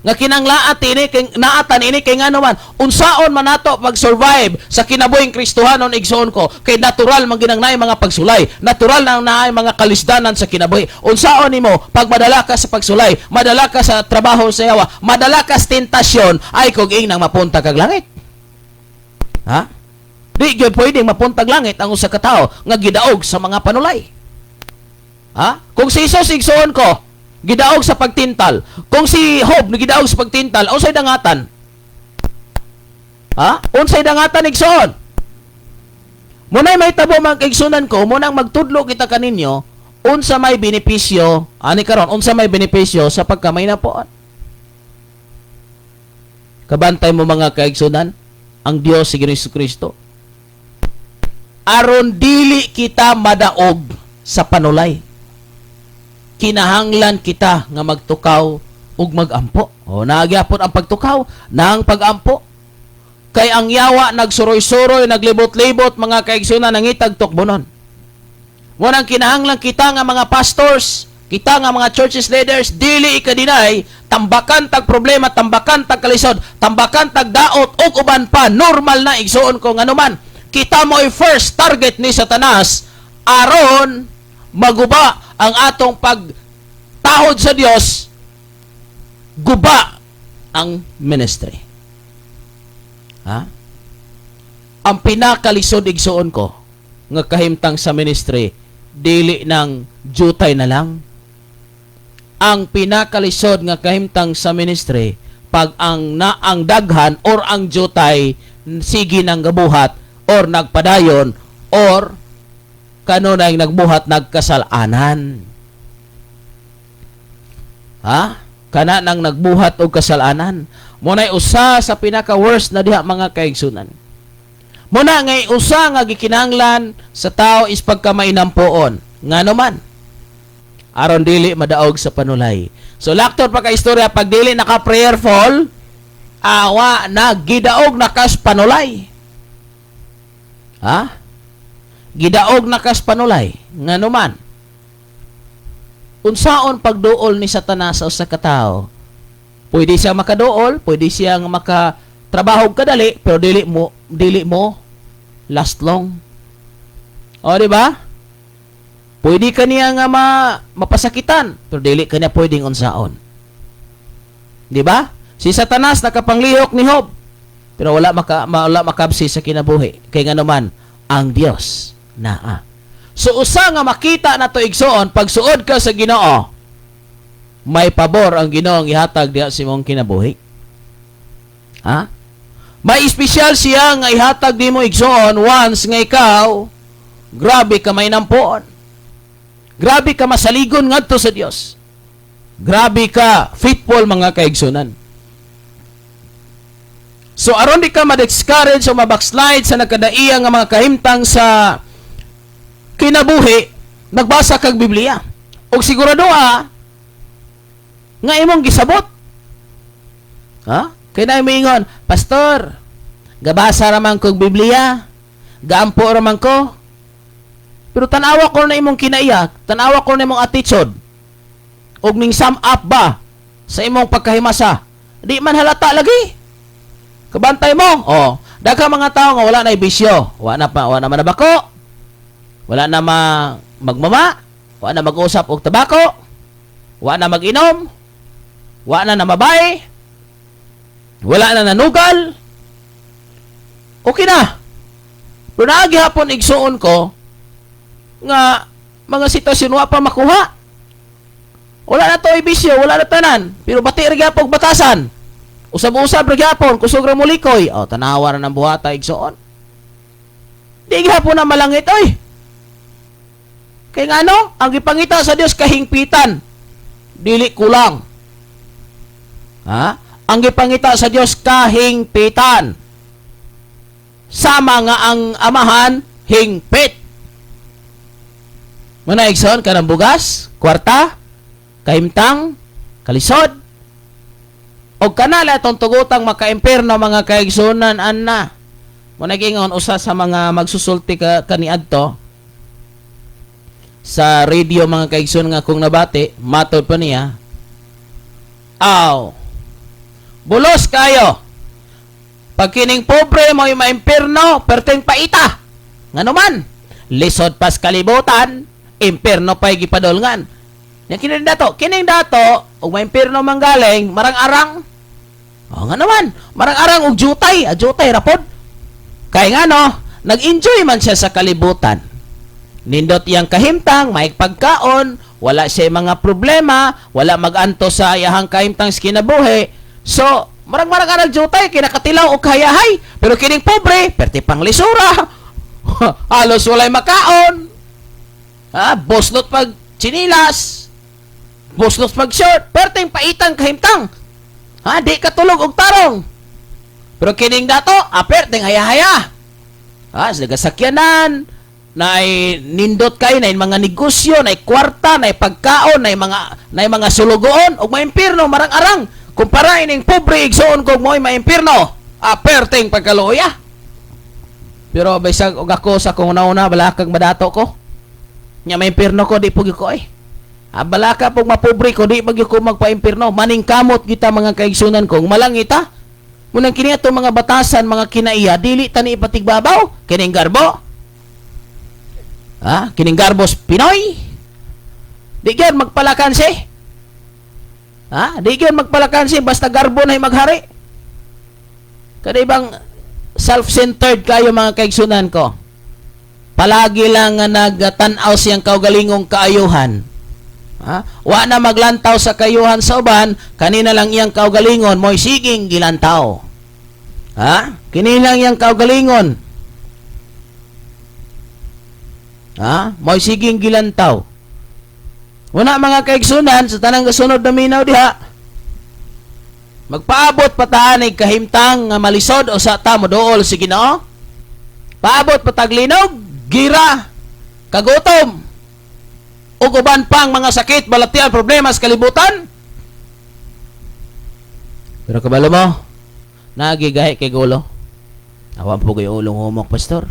nga kinanglaat ini kay naatan ini kay ngano man unsaon man nato pag-survive sa kinabuhing Kristohanon igsoon ko kay natural man ginangnaay mga pagsulay, natural nang naay mga kalisdanan sa kinabuhi. Unsaon nimo pag madala ka sa pagsulay, madala ka sa trabaho sa yawa, madala ka sa tentasyon ay kung ing nang mapunta kag langit. Ha? Di gyud pwedeng mapunta kag langit ang usa ka tawo nga gidaog sa mga panulay. Ha? Kung si Jesus igsoon ko, gidaog sa pagtintal. Kung si Job gidaog sa pagtintal, unsay dangatan? Ha? Unsay dangatan igsoon? Munay may tabo mga kaigsunan ko, munang magtudlo kita kaninyo, unsa may benepisyo, ani karon, unsa may benepisyo sa pagkamay na poon. Kabantay mo mga kaigsunan, ang Dios si Kristo. Aron dili kita madaog sa panulay. Kinahanglan kita nga magtukaw ug magampo. O nagyapon ang pagtukaw nang pagampo. Kay ang yawa nagsuroy-suroy, naglibot-libot mga kaigsunan nangitag tukbonon. Ngunang kinahanglan kita nga mga pastors, kita nga mga churches leaders, dili ikadinay, tambakan tag problema, tambakan tag kalisod, tambakan tag daot ug uban pa, normal na igsuon ko nganuman. Kita mo ay first target ni Satanas aron maguba ang atong pagtahod sa Dios, guba ang ministry. Ha? Ang pinakalisod igsuon ko nga kahimtang sa ministry, dili ng jutay na lang. Ang pinakalisod nga kahimtang sa ministry, pag ang daghan or ang jutay sige nang gabuhat or nagpadayon or kanunay nagbuhat nagkasalanan. Ha? Kana nang nagbuhat og kasalanan. Munay usa sa pinaka-worst na diha mga kaigsunan. Muna ngay usa nga gikinahanglan sa tao is pagkamainampoon. Ngano man aron dili madaog sa panulay. So laktor pa ka istorya, pag dili naka-prayerful, awa na gidaog na kas panulay. Ha? Gidaog na kas panulay. Ngano man unsaon pagduol ni Satanas sa usa ka tawo? Pwede siya makaduol, pwede siya makatrabaho kadali, pero dili mo last long. O di ba? Pwede kaniya nga mapasakitan, pero dili kaniya pwedeng unsaon. Di ba? Si Satanas nakapanglihok ni Job, pero wala makabsi sa kinabuhi. Kay nga naman ang Dios naa. So usa nga makita na to igsoon, pag suod ka sa Ginoo, may pabor ang Ginoo ang ihatag diha sa imong kinabuhi. Ha? May espesyal siya nga ihatag nimo igsoon once nga ikaw grabe ka may nampuon. Grabe ka masaligon ngadto sa Dios. Grabe ka faithful mga kaigsunan. So aron di ka ma-discourage o ma-backslide sa nagkadaiya nga mga kahimtang sa kinabuhi, nagbasa kag Biblia. O sigurado nga imong gisabot. Ha? Kaya na imingon, Pastor, gabasa raman kog Biblia, gaampo raman ko, pero tanawa ko na imong kinaiyak, tanawa ko na imong attitude, og ning sum up ba sa imong pagkahimasa, di man halata lagi. Kabantay mo, daghang mga tao nga wala na bisyo, wala na manabako, wala na magmama, wala na mag-usap og tabako, wala na mag-inom, wala na mabay, wala na nanugal. Okay na. Pero naagihapon igsuon ko nga mga sitwasyon wa pa makuha. Wala na to ibisyo, wala na tanan. Pero bati ra gyapon batasan. Usab-usab ra gyapon kusog ra mulikoy. Tanawa ra ng buhata igsuon. Di gyapon na malangit oy. Kay ngano, ang gipangita sa Dios kahingpitan. Dili kulang. Ha? Ang gipangita sa Dios kahingpitan. Sama nga ang amahan hingpit. Manaigson kanang bugas, kwarta, kahimtang, kalisod. O kanala itong tugutang maka-imperno mga kaigsunan anna. Managingon usa sa mga magsusulti kaniadto sa radio mga kaigsunan nga kung nabati, matod pa niya. Bulos kayo. Pag kining pobre mo yung maimperno, perteng paita. Nga naman, lisod pas kalibutan, imperno pa'y gipadolngan. Kining dato, ug maimperno manggaling, marang-arang. Nga naman, marang-arang ug jutay rapod. Kaya nga no, nag-enjoy man siya sa kalibutan. Nindot iyang kahimtang, may pagkaon, wala siya mga problema, wala mag-anto sa iyahang kahimtang sa kinabuhi. So, marang-marang ka nagjutay, kinakatilaw o kayahay. Pero kining pobre, perti pang lisura. Halos walay makaon. Boslot pag chinilas. Boslot pag short. Perting paitang kahimtang. Di katulog og tarong. Pero kining dato, perting haya-haya. Nagasakyanan, na nindot kay na mga negosyo, na kwarta, na pagkaon, na mga sulugoon, og maimpirno, marang-arang. Kumpara ining pobre igsoon kog mo'y maimpirno, perting pagkaluya. Pero bisag og ako sa kung una balakag madato ko. Nya maimpirno ko di pugi ko balaka pog mapobre ko di pagi ko magpaimpirno. Maning kamot kita mga kaigsunan kong malangita. Munang kini ato mga batasan, mga kinaiya, dili tani ipatigbabaw. Kining garbo. Kining garbos Pinoy. Di gyud magpalakansi. Di gyud magpalakansi basta garbo na maghari. Kada ibang self-centered kayo mga kaigsunan ko. Palagi lang nga nagtanaw siyang kaugalingong kaayuhan. Wa na maglantaw sa kayuhan sa uban, kanina lang iyang kaugalingon mo'y siging gilantaw. Kini lang iyang kaugalingon. Mo'y siging gilantaw. Una mga kaigsunan sa tanang kasunod na minaw diha. Magpaabot patahanig kahimtang nga malisod o sa ta moduol si Ginoo. Paabot pataglinog, gira, kagutom, ug uban pang mga sakit, balatian, problema sa kalibutan. Pero kabalo mo, nagigahi kay gulo. Awan po kayo ulong humok, pastor.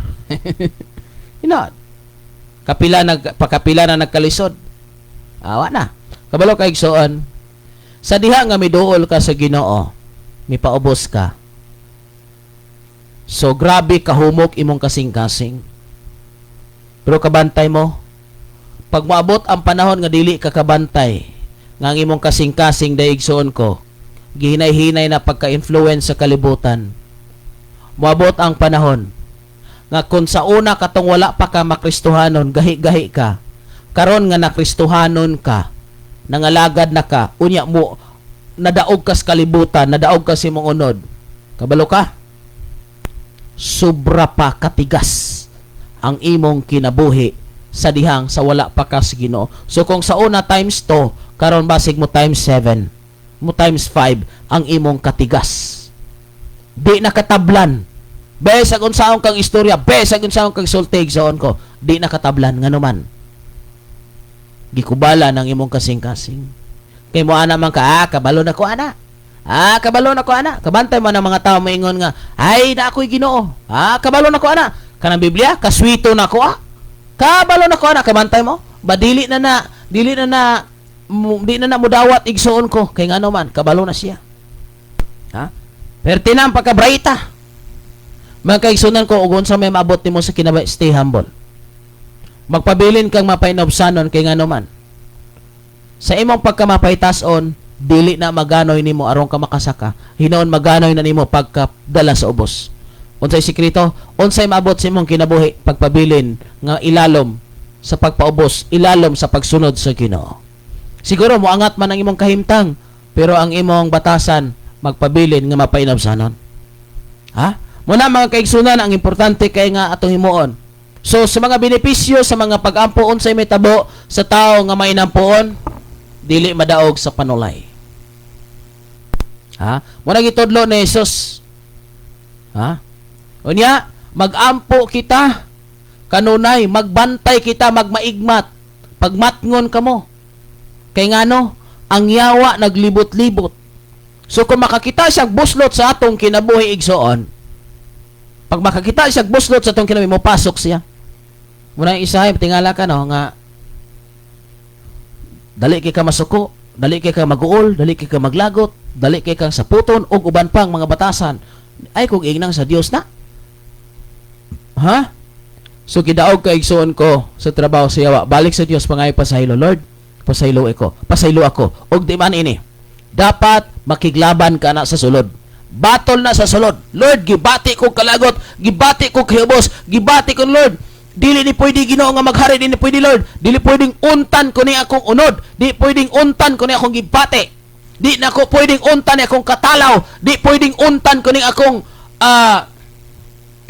Inat. Pakapila na nagkalisod. Awa na. Kabalo kay igsoon. Sa diha nga miduol ka sa Ginoo, mipaubos ka. So grabe kahumok imong kasing-kasing. Pero kabantay mo, pag maabot ang panahon nga dili ka kabantay, nga ang imong kasing-kasing daigsoon ko, gihinay-hinay na pagka-influence sa kalibutan. Moabot ang panahon nga kung sa una katong wala pa ka makristohanon, gahi-gahi ka. Karon nga nakristohanon ka, nangalagad na ka, unya mo, nadaog ka sa kalibutan, nadaog ka sa imong unod. Kabalo ka? Sobra pa katigas ang imong kinabuhi sa dihang sa wala pa ka sa Ginoo. So kung sa una times 2, karon basig mo times 7, mo times 5 ang imong katigas. Di nakatablan. Besag unsaon kang istorya, besag unsaon kang sultig saon ko, di nakatablan nganuman. Gikubala ng imong kasing-kasing. Kay mo ana man ka, kabalo na ko ana. Kabalo na ko ana. Kabantay mo ng mga tao maingon nga, ay na ako'y Ginoo. Kabalo na ko ana. Kanang Biblia, kaswito na ko Kabalo na ko ana, kabantay mo. Ba dili na mudawat igsuon ko kay ngano man, kabalo na siya. Pertinang pagkabraita. Mga kaigsunan ko, ugon sa may maabot nimo sa kinabay, stay humble. Magpabilin kang mapainobsanon kay ngano man. Sa imong pagkamapaytason, dili na maganoy nimo aron ka makasaka. Hinoon maganoy na nimo pagkadala sa ubos. Unsay sikreto? Unsay maabot sa imong kinabuhi pagpabilin nga ilalom sa pagpaubos, ilalom sa pagsunod sa Ginoo. Siguro moangat man ang imong kahimtang, pero ang imong batasan magpabilin nga mapainobsanon. Muna mga kaigsunan, ang importante kay nga atong himuon. So sa mga benepisyo sa mga pag-ampo unsay may tabo sa tao nga mainampuon, dili madaog sa panulay. Muna gitudlo ni Jesus. Unya, mag-ampo kita kanunay, magbantay kita, magmaigmat, pagmatngon kamo. Kay ngano, ang yawa naglibot-libot. So kung makakita siya buslot sa atong kinabuhi igsoon, pag makakita siya buslot sa atong kinabuhi, mo pasok siya. Muna yung isa, tingala ka nga dali kay ka masuko, dali kay ka mag-uol, dali kay ka maglagot, dali kay ka sa puton, o uban pang mga batasan. Ay, kung ignang sa Dios na. So, kidaog ka igsoon ko sa trabaho sa yawa. Balik sa Dios, pangay pasaylo, Lord, pasaylo ako. Og di man ini, dapat makiglaban ka na sa sulod. Batol na sa sulod. Lord, gibati ko kalagot, gibati ko kahubos, gibati ko, Lord. Dili ni pwede Ginoo nga maghari, dili ni pwede, Lord. Dili pwedeng untan ko ni akong unod. Di pwedeng untan ko ni akong gibati. Di na ko pwedeng untan ni akong katalaw. Di pwedeng untan ko ni akong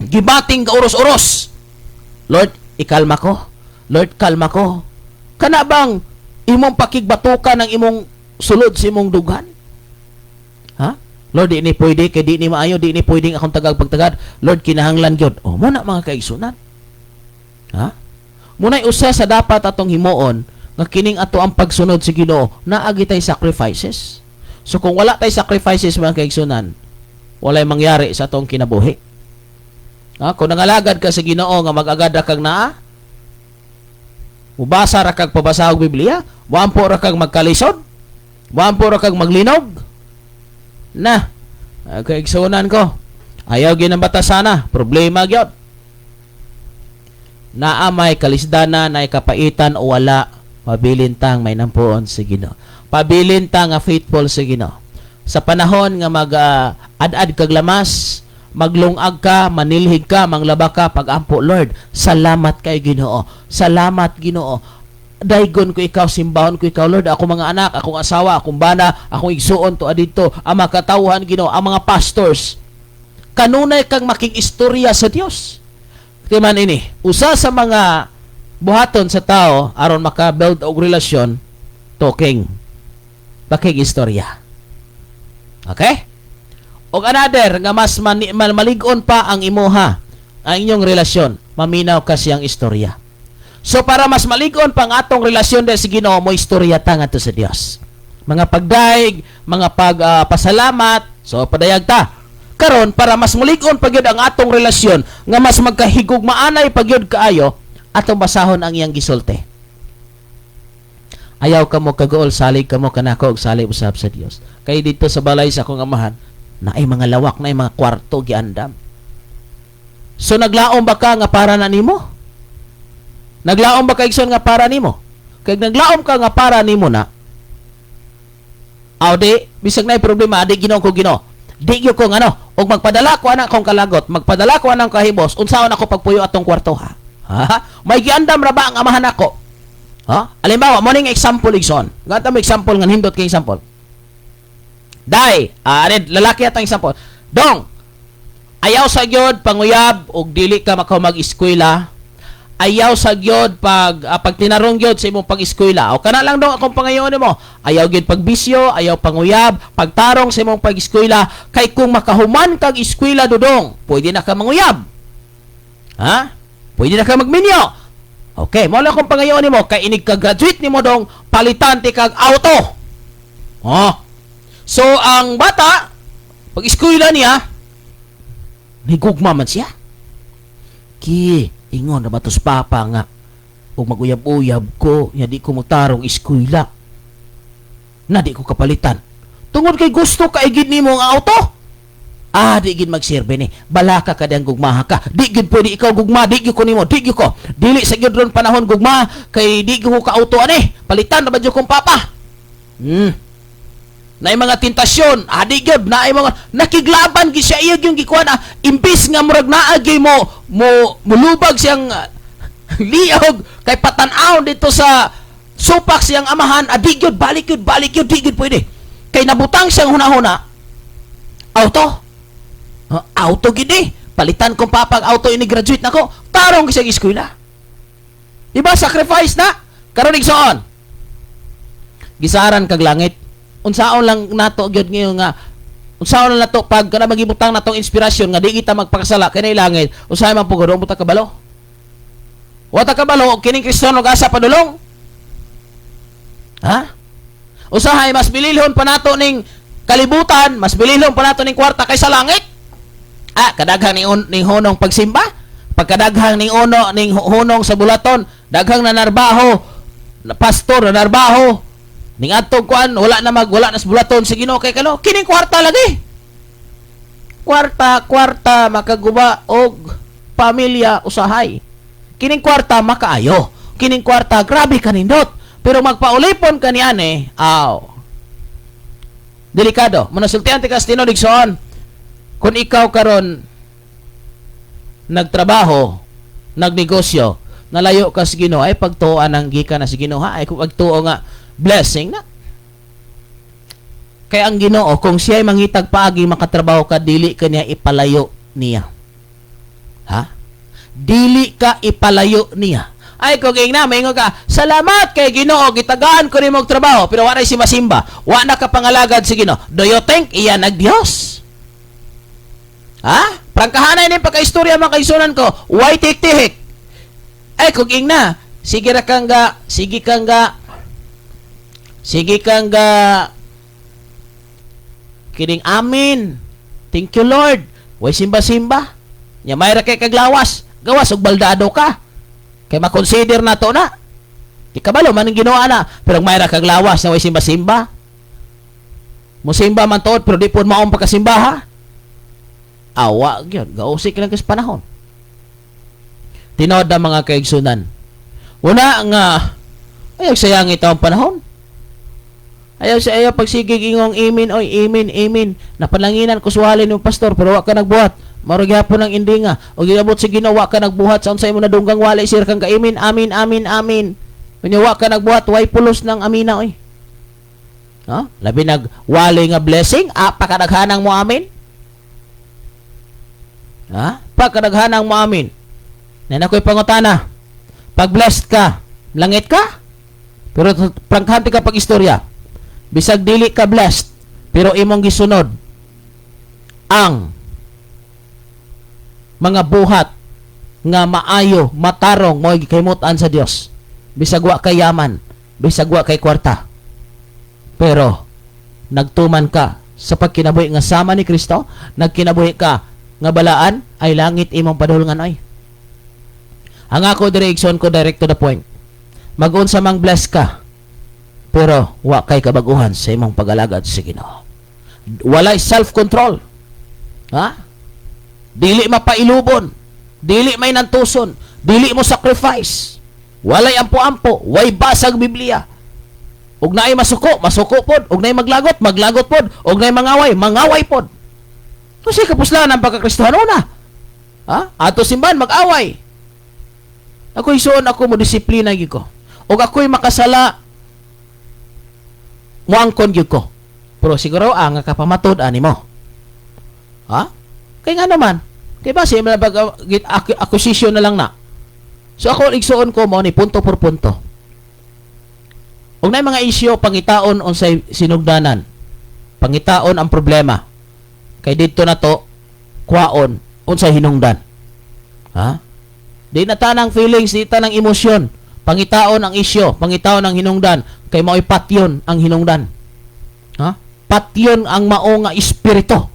gibating ka uros-uros. Lord, ikalma ko. Lord, kalma ko. Kana bang imong pakigbatukan ng imong sulod sa imong dugan? Lord, di ni pwede, kay di ni maayo, di ni pwedeng akong tagag-pagtagad. Lord, kinahanglan gyud. Muna mga kaigsunan. Muna'y usa sa dapat atong himuon nga kining ato ang pagsunod sa Ginoo, naagi tay sacrifices. So kung wala tay sacrifices mga kaigsunan, walay mangyari sa atong kinabuhi. Kung nangalagad ka sa Ginoo nga mag-agad ra kag naa, mubasa ra kag pabasa og Biblia, waampo ra kag magkalisod, waampo ra kag maglinog. Kaigsunan ko, ayaw ginang batasana, problema gyud. Naamay kalisdana, naay kapaitan o wala, Pabilin tang may nampuon sa Ginoo. Pabilin ta nga faithful sa Ginoo. Sa panahon nga ad-ad kag lamas, maglungag ka, manilhig ka, manglaba ka, pagampo, Lord, salamat kay Ginoo. Salamat Ginoo. Daygon ko ikaw, simbahon ko ikaw, Lord, ako mga anak, akong asawa, akong bana, akong igsuon to adito, ang mga katawhan Ginoo, ang mga pastors. Kanunay kang making istorya sa Dios. Timan ini, usa sa mga buhaton sa tao aron maka-build og relasyon, talking, making istorya. Okay? O another, nga mas malig-on pa ang imuha, ang inyong relasyon, maminaw ka siyang istorya. So, para mas malig-on pa ang atong relasyon dahil sa Ginoo mo, istorya ta nga to sa Dios. Mga pagdaig, mga pagpasalamat, so padayag ta. Karon para mas malig-on pagyud ang atong relasyon, nga mas magkahigugmaanay pagyud kaayo, atong basahon ang iyang gisulti. Ayaw ka mo kagool, salig ka mo kanako og salig usab sa Dios. Kay dito sa balay sa akong amahan, naay mga lawak, naay mga kwarto giandam. So naglaom ba ka nga para na nimo? Naglaom ba ka igsoon nga para nimo? Kay naglaom ka nga para nimo na, aw di bisag naay problema, di Ginoo ko Ginoo. Di gyud ko ngano, og magpadala ko ana akong kalagot, magpadala ko anang kahibos, unsaon ako pagpuyo atong kwarto ha? Ha? May giandam ra ba ang amahan ako? Ha? Halimbawa, mo ning example igsoon. Gata mo example nga hindot kay example. Dai, lalaki atang example. Dong, ayaw sa gyud panguyab og dili ka makaw mag-eskwela. Ayaw sa gyud pag tinarong gyud sa imong pag-eskwela. O kana lang dong akong pangayoon nimo. Ayaw gyud pagbisyo, ayaw panguyab, pagtarong sa imong pag-eskwela, kay kung makahuman kag eskwela dudong, pwede na ka manguyab. Ha? Pwede na ka magminyo. Okay, mo lang akong pangayoon nimo kay inig ka graduate nimo dong palitan ti kag auto. Oh. So ang bata pag eskwela niya nigugma man siya. Ingon na batos papa nga ug maguyab-uyab ko, nya di ko motarong eskwela. Na di ko kapalitan. Tungod kay gusto ka igid nimo ang auto. Di gid magsirbe ni. Bala ka kadang gugmaha ka. Di gid pwede ikaw gugma, di gid ko nimo, di gid ko. Dili sa gid ron panahon gugma kay di ko ka auto ani. Palitan na ba jud kong papa? Naay mga tentasyon, di gid naay mga nakiglaban gid siya iyag yung gikuan imbis nga murag naa gyud mo mulubag siyang liog kay patanaw dito sa supak siyang amahan, di gid balik yun, di gid pwede. Kay nabutang siyang hunahuna. Auto. Auto gid palitan kong papag auto ini graduate nako, tarong sa eskwela. Diba sacrifice na? Karon igsoon. Gisaran kag langit. Unsaon lang nato gyud ngayon nga unsaon lang nato pag kana magibutang natong inspirasyon nga di kita magpakasala kay langit, usahay man pugod buta kabalo. Wata kabalo kining Kristiyano asa padulong. Ha? Usahay mas bililhon pa nato ning kalibutan, mas bililhon pa nato ning kwarta kaysa langit. Kadaghang ning hunong pagsimba, pagkadaghang ning hunong sa bulaton, daghang nanarbaho, na pastor nanarbaho, ning atong kuan wala na sa bulaton sa Ginoo kay kano kining kwarta lagi. Kwarta makaguba og pamilya usahay. Kining kwarta makaayo. Kining kwarta grabe kanindot. Pero magpaulipon kaniane, delikado. Manasultihan ti Kastino digsoon. Kung ikaw karon nagtrabaho, nagnegosyo, nalayo ka sa Ginoo, ay pagtuoan ang gikan na sa Ginoo, ay kung pagtuo nga blessing na. Kaya ang Ginoo, kung siya ay mangitag paagi makatrabaho ka, dili ka niya ipalayo niya. Ha? Dili ka ipalayo niya. Ay kung na maingon ka, salamat kay Ginoo, gitagaan ko nimo og trabaho, pero wala si masimba, wala ka pangalagad sa Ginoo. Do you think iya nagdios? Ha? Prangkahanay ni pagka-istorya mga kaisunan ko. Why tik-tik? Ay, kung na. Sige kang ga. Kining amin. Thank you, Lord. Why simba-simba? Nya mayra kay kaglawas. Gawas og baldado ka. Kay makonsider na to na. Di kabalo man ang ginawa na. Pero mayra kaglawas na why simba-simba. Musimba man to, pero di po maong pagkasimba ha. Awa gyud gausik lang kas panahon. Tinod ang mga kaigsunan. Una nga Ayaw sayang ito ang panahon. Ayaw sa ayaw pagsigig ingong imin, oy, imin, imin. Napalanginan ko suhalin ng pastor, pero wa ka nagbuhat. Maragyapo ng indinga. O ginabot si Ginoo, wa ka nagbuhat. Sa unsay mo na dunggang wala, sir kang kaimin, amin, amin, amin. Kanya wa ka nagbuhat, way pulos ng amina, oy. Ha? Labi nagwali nga blessing, pakadaghanang mo amin. Ha? Pakadaghanang mo amin. Nana ko'y pangutana. Pag blessed ka, langit ka? Pero prangkanti ka pag istorya. Bisag dili ka blessed, pero imong gisunod ang mga buhat nga maayo, matarong mo gikimutan sa Dios. Bisag wa kay yaman, bisag wa kay kwarta. Pero nagtuman ka sa pagkinabuhi nga sama ni Kristo, nagkinabuhi ka nga balaan ay langit imong padulungan ay. Ang ako direksyon ko direct to the point. Mag-unsa mang bless ka, pero wa kay kabaguhan sa imong pag-alagad sa Ginoo. Walay self-control. Ha? Dili mapailubon, dili may nantuson, dili mo sacrifice. Walay ampo-ampo, way basag Biblia. Ug naay masuko, masuko pod. Ug naay maglagot, maglagot pod. Ug naay mangaway, mangaway pod. Kasi kapuslan ang pagkakristohano na. Ha? Ato simbahan mag-away. Ako isuon ako mo disiplina gyud ko. Ug ako'y makasala muangkon gyud ko. Pero siguro ang kapamatod ani mo. Ha? Kay nga naman. Kay ba siya acquisition na lang na. So ako igsuon ko mo ni punto por punto. Ug nay mga isyu pangitaon unsay sinugdanan. Pangitaon ang problema. Kay didto na to kwaon unsay hinungdan. Ha? Di na tanang feelings, di tanang emosyon. Pangitaon ang isyu, pangitaon ang hinungdan. Kay mao'y patyon ang hinungdan. Ha? Patyon ang mao nga espiritu.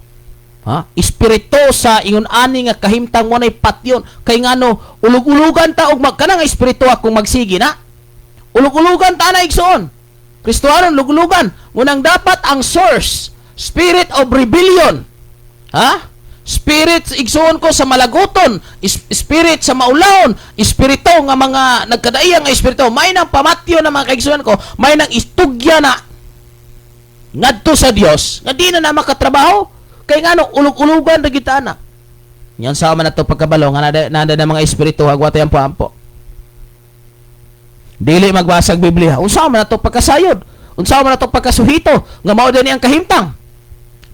Ha? Espiritu sa ingon ani nga kahimtang mo nay patyon. Kay ngano ulug-ulugan ta og magkanang espiritu akong magsigi na. Ulug-ulugan ta na igsoon. Kristohanon ulug-ulugan. Unang dapat ang source, spirit of rebellion. Ha? Spirit igsoon ko sa malaguton, spirit sa maulawon, espiritu nga mga nagkadaiyang nga espiritu, may nang pamatyo na mga kaigsuon ko, may nang istugya na ngadto sa Dios, nga di na makatrabaho, kay ngano ulug-ulugan ra kita na. Yan sa man nato pagkabalo nga nada na mga espiritu hagwatay ang ampo. Dili magbasag Biblia. Unsa man nato pagkasayod? Unsa man nato pagkasuhito nga mao dinhi ang kahimtang?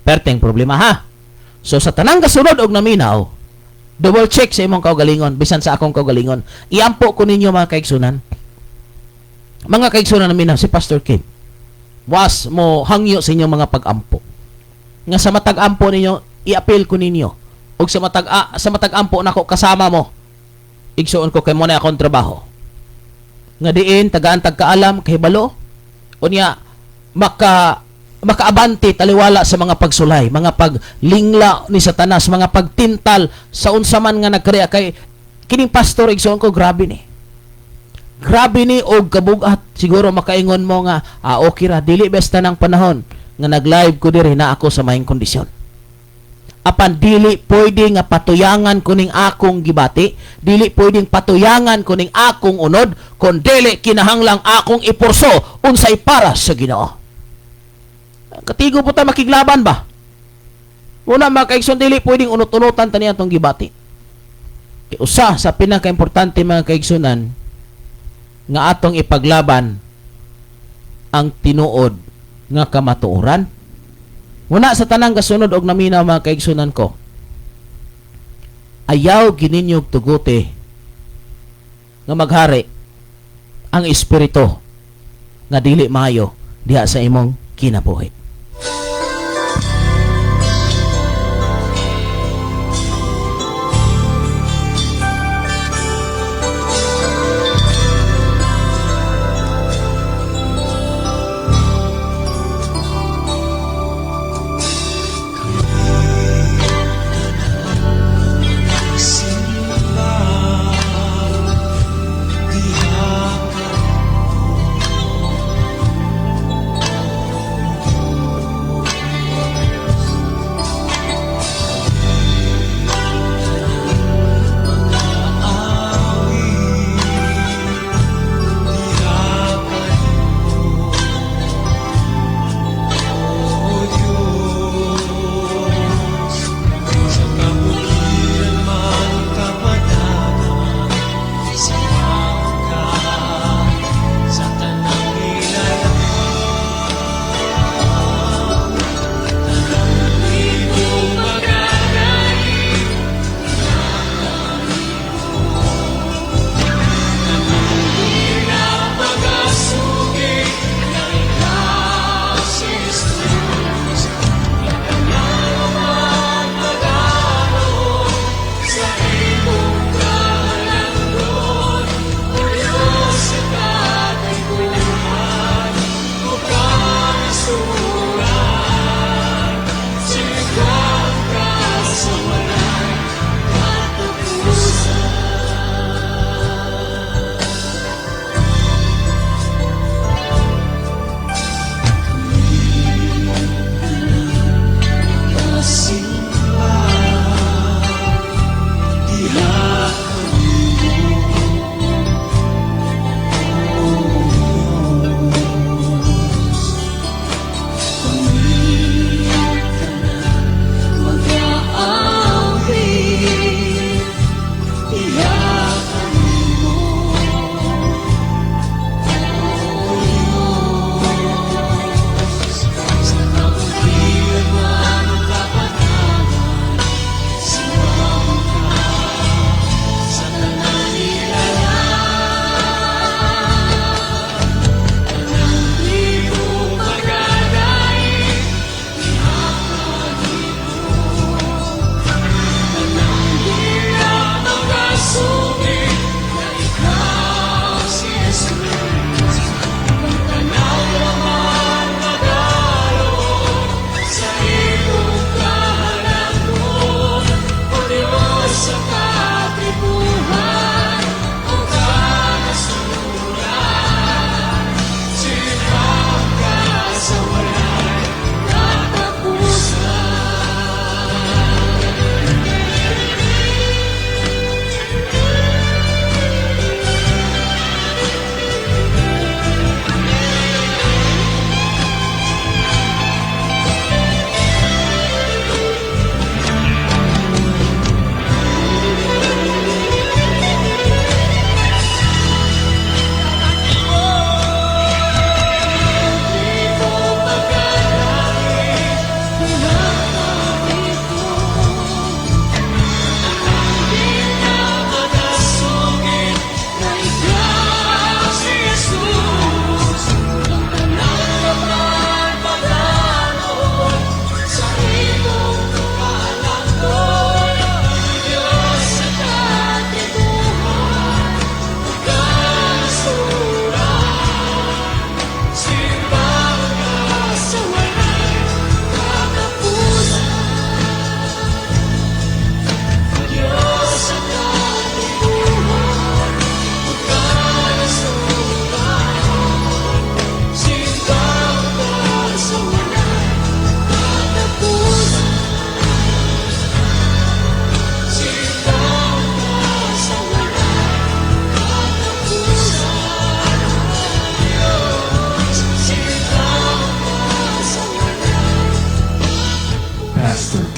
Perteng problema ha. So sa tanang kasunod og naminaw, double check sa imong kaugalingon bisan sa akong kaugalingon. Iampo ko ninyo mga kaigsunan. Mga kaigsunan naminaw si Pastor Kim. Was mo hangyo sa inyong mga pag-ampo. Nga sa matag-ampo ninyo, i-appeal ko ninyo. Og sa matag-ampo nako kasama mo. Igsuon ko kay mo na akong trabaho. Nga diin tagaan tagkaalam kay balo. Unya makaabante taliwala sa mga pagsulay, mga paglingla ni Satanas, mga pagtintal sa unsa man nga nagkreya kay kining pastor igsoon ko grabe ni. Grabe ni og kabugat. Siguro makaingon mo nga okay ra dili besta ng panahon nga nag-live ko diri na ako sa maayong kondisyon. Apan dili pwede nga patuyangan ko ning akong gibati, dili pwedeng patuyangan ko ning akong unod, kun dili kinahanglang akong ipurso unsay para sa Ginoo. Katigo po tayo makiglaban ba? Una mga kaigsoon, dili pwedeng unot-unotan taniya itong gibati. Usa sa pinaka-importante mga kaigsunan nga atong ipaglaban ang tinuod nga kamatuoran. Una sa tanang kasunod og naminaw mga kaigsunan ko, ayaw gininyog tuguti nga maghari ang espiritu nga dili maayo diha sa imong kinabuhi.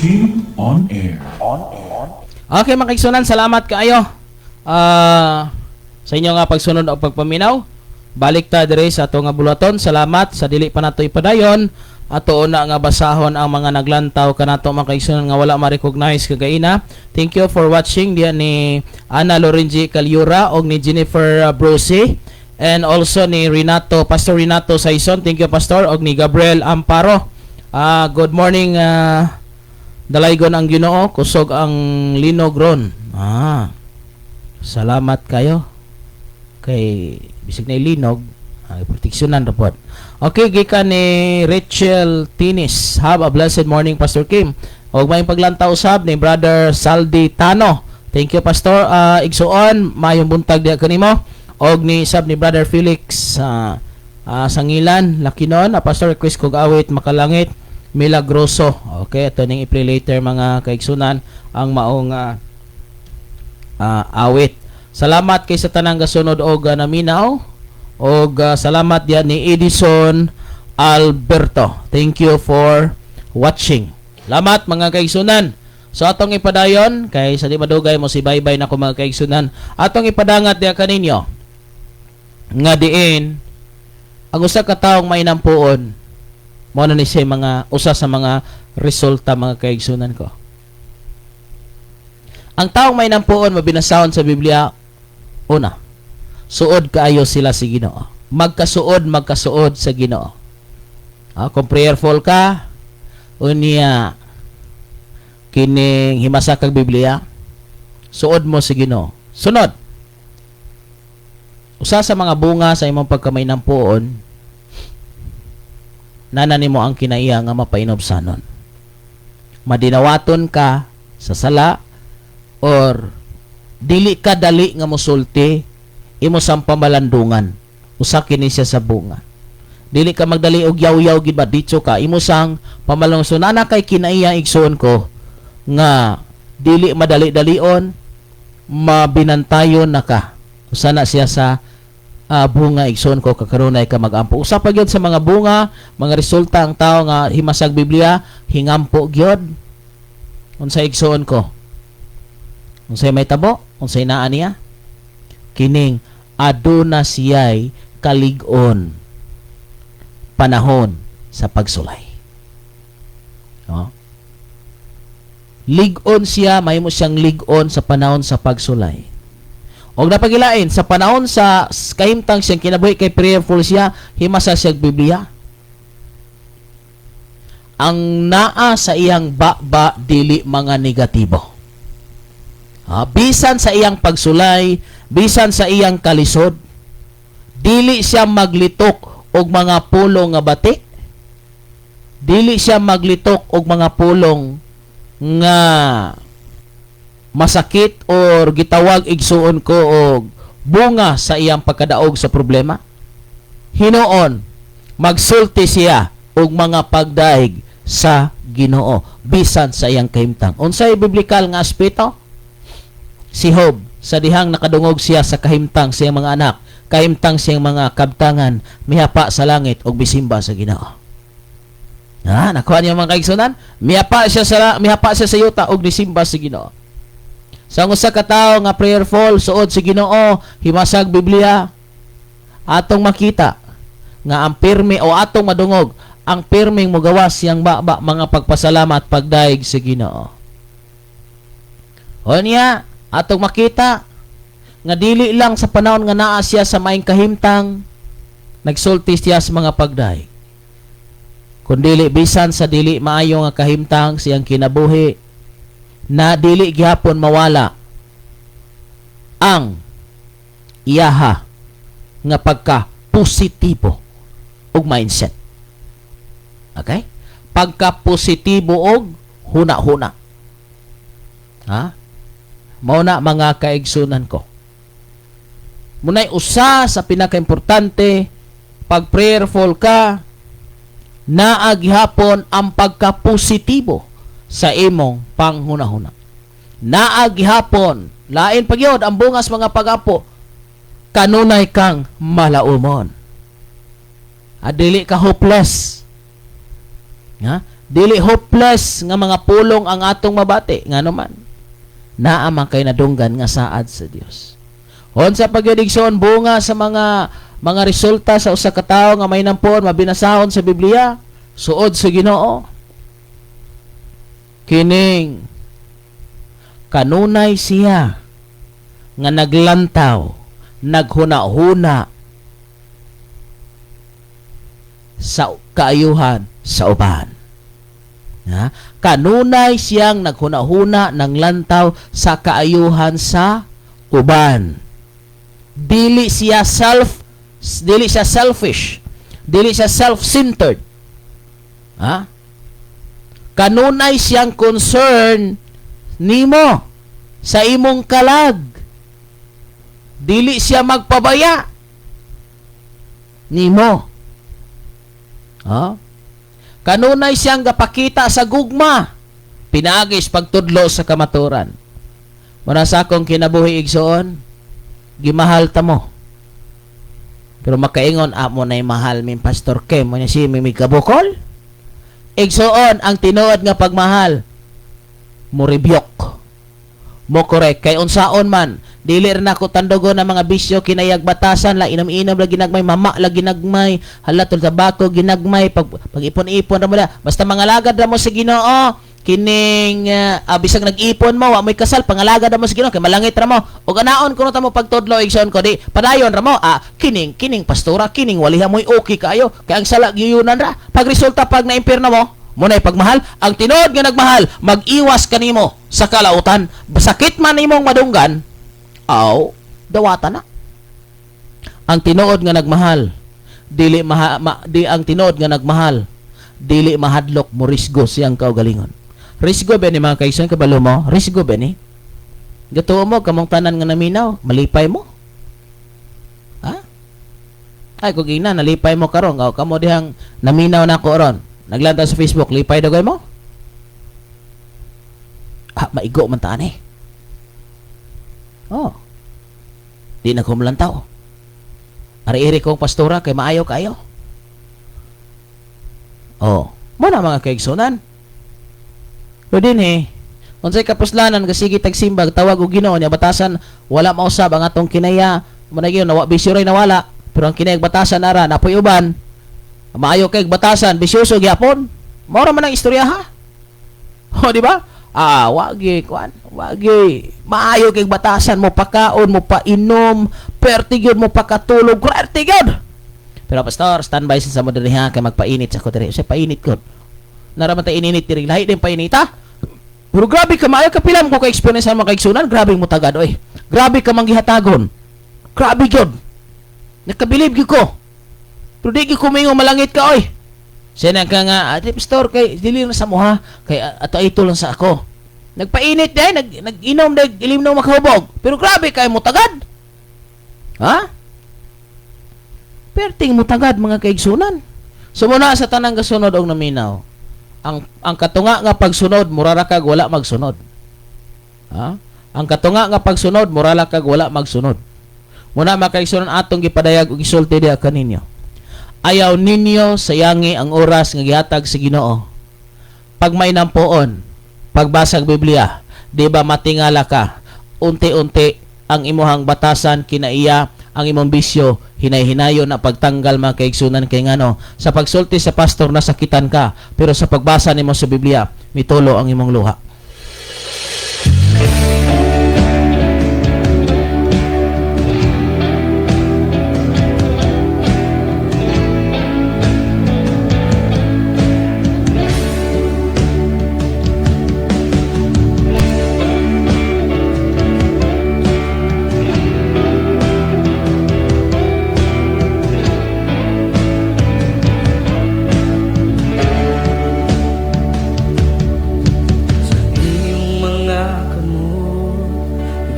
King on Air. Okay mga kaigsunan, salamat kaayo sa inyo nga pagsunod o pagpaminaw. Balik ta dire sa ato nga bulaton. Salamat sa dili pa nato ipadayon. Ato una nga basahon ang mga naglantaw kanato mga kaigsunan nga wala ma-recognize kagaina. Thank you for watching diyan ni Ana Lorenzi Calyura o ni Jennifer Bruce and also ni Renato, Pastor Renato Saison. Thank you Pastor og ni Gabriel Amparo. Good morning Dalaygon ang Ginoo, kusog ang linogron. Salamat kayo. Kay bisig na linog, proteksyonan ra pod. Okay, gikan ni Rachel Tinis. Have a blessed morning Pastor Kim. Og may paglantaw usab ni Brother Saldi Tano. Thank you Pastor. Igsuon mayong buntag diha kanimo. Og ni sab ni Brother Felix Sangilan Lakinon, Pastor request kog awit makalangit milagroso. Okay, ito ning i-play later mga kaigsunan ang maong awit. Salamat kay sa tanang gasunod og naminaw og salamat diyan ni Edison Alberto. Thank you for watching. Salamat mga kaigsunan. So atong ipadayon kay sa di madugay mo si bye-bye na ko mga kaigsunan. Atong ipadangat diya kaninyo nga diin ang usa ka taong may nampuon mo na ni siya mga usa sa mga resulta mga kaigsunan ko. Ang taong may nampuon mabinasahon sa Biblia, una, suod kaayo sila si Ginoo. Magkasuod sa Ginoo. Kung prayerful ka, unya kining himasa kag Biblia, suod mo si Ginoo. Sunod, usa sa mga bunga sa imong pagkamay nampuon, nanan mo ang kinaiya nga mapainobsanon. Madinawaton ka sa sala or dili ka dali nga musulti imo sang pamalandungan. Usa kini siya sa bunga. Dili ka magdali og yaw-yaw gid ba ditso ka imo sang pamalandungan. Nana kay kinaiya igsoon ko nga dili madali-dalion mabinantayon na ka. Usa na siya sa bunga igsoon ko kakarunay ka magampo. Usa pa gyud sa mga bunga, mga resulta ang tao nga himasag Biblia, hingampo gyud. Unsay igsoon ko? Unsay may tabo? Unsay naa niya? Kining aduna siyay kalig-on panahon sa pagsulay. Lig-on siya, mahimo siyang lig-on sa panahon sa pagsulay. Og napagilain sa panahon sa kahimtang siyang kinabuhi kay prayerful siya, himasa siya Biblia. Ang naa sa iyang baba dili mga negatibo. Bisan sa iyang pagsulay, bisan sa iyang kalisod, dili siya maglitok og mga pulong nga batik. Dili siya maglitok og mga pulong nga masakit or gitawag igsuon ko og bunga sa iyang pagkadaog sa problema. Hinoon magsulti siya og mga pagdaig sa Ginoo bisan sa iyang kahimtang. Unsay biblikal nga aspeto? Si Job, sa dihang nakadungog siya sa kahimtang sa iyang mga anak, kahimtang siyang mga kabtangan, mihapa sa langit og bisimba sa Ginoo. Nakuha niyo mga kaigsunan? Mihapa siya sa yuta og bisimba sa Ginoo. Sa usa ka tawo nga prayerful suod si Ginoo, himasag Biblia, atong makita nga ang pirmi o atong madungog ang pirming mogawas siyang mga pagpasalamat pagdaig sa Ginoo. O niya, atong makita nga dili lang sa panahon nga naa siya sa maing kahimtang nagsulti siya sa mga pagdaig. Kundili bisan sa dili maayo nga kahimtang siyang kinabuhi, na dili gihapon mawala ang iyaha nga pagka positibo og mindset. Okay? Pagka positibo og huna-huna. Mao na mga kaigsunan ko. Munay usa sa pinakaimportante pag prayerful ka, naa gihapon ang pagka positibo sa imong panghuna-huna. Naagihapon, lain pagyod ang bungas mga pag-apo, kanunay kang malaumon. Dili ka hopeless. Dili hopeless nga mga pulong ang atong mabati ngano man. Naa man kay nadunggan nga saad sa Dios. Unsa pagyudigson bunga sa mga resulta sa usa ka tawo nga may nampon mabinasahon sa Biblia suod sa Ginoo. Kining kanunay siya nga naglantaw, naghuna-huna sa kaayuhan sa uban. Ha? Kanunay siyang naghuna-huna ng lantaw sa kaayuhan sa uban. Dili siya selfish, dili siya self-centered. Ha? Kanunay siyang concern nimo sa imong kalag. Dili siya magpabaya nimo. Ha? Kanunay siyang gapakita sa gugma, pinagis pagtudlo sa kamaturan. Muna sa akong kinabuhi igsoon, gimahal ta mo. Pero makaingon amo na mahal min Pastor Kim mo niya si Mimi Kabukol. Igsoon ang tinuod nga pagmahal mo rebuke mo correct kay unsaon man dili rin ako tandugo ng mga bisyo kinayag batasan la inom-inom la ginagmay mama la ginagmay halatol tabako ginagmay pag ipon-ipon ra mo la basta mangalagad ra mo sa Ginoo kining bisag nag-ipon mo wa mo'y kasal pangalagad ra mo sa Ginoo kay malangit ra mo ug anaon kuno ta mo pagtudlo igsoon ko di padayon ra mo kining pastora kining waliha mo'y okay kaayo kay ang sala giyunan ra pag resulta pag na-impirno mo munay pagmahal ang tinuod nga nagmahal mag-iwas kanimo sa kalautan sakit man imong madunggan dawata na ang tinuod nga nagmahal di ang tinuod nga nagmahal dili mahadlok mo risgo siyang kaugalingon risgo ba ni mga kaisan kabalo mo risgo ba ni gatuo mo kamong tanan nga naminaw malipay mo ay kung ina nalipay mo karon kamo dihang naminaw na ko ron naglanta sa Facebook, lipay dagay mo? Maigo man taan eh. Di na kumlantaw. Ari-iri kong pastora, kay maayo kayo. Mo na mga kaigsunan. Pero din unsay kapuslanan, kasigi tagsimbag, tawag o Ginoo niya, batasan, wala mausab ang atong kinaya, managyo, bisyo rin nawala, pero ang kinayag batasan nara, napoy uban, maayo kay batasan bisyoso gyapon mao man ang istorya ha di ba wagi maayo kay batasan mo pakaon mo painom pertigod mo pakatulog pertigod pero pastor standby sa mo diri ha kay magpainit sa ko diri sa painit ko naraman ta ininit diri lahi din painita pero grabe ka maayo ka pilam ko ka experience mo kaigsunan grabe mo tagad oy grabe ka manggihatagon grabe gyud nakabilib gyud ko pero di ko mingo malangit ka, oy. Siya ka nga, pastor, kay dili na sa muha, kay ato ito lang sa ako. Nagpainit din, nag-inom, ilim na makahubog. Pero grabe kayo mo tagad. Ha? Perting mo tagad, mga kaigsunan. Sumuna sa tanang kasunod og naminaw. Ang katunga nga pagsunod, murara kag wala magsunod. Ha? Ang katunga nga pagsunod, murara kag wala magsunod. Muna mga kaigsunan atong gipadayag og isulti diha kaninyo. Ayaw ninyo sayangi ang oras nga gihatag sa Ginoo. Pag may nampoon, pagbasag Biblia, di ba matingala ka, unti-unti ang imuhang batasan kinaiya ang imong bisyo, hinay-hinayon na pagtanggal mga kaigsunan kay ngano. Sa pagsulti sa pastor nasakitan ka, pero sa pagbasa nimo sa Biblia, mitulo ang imong luha.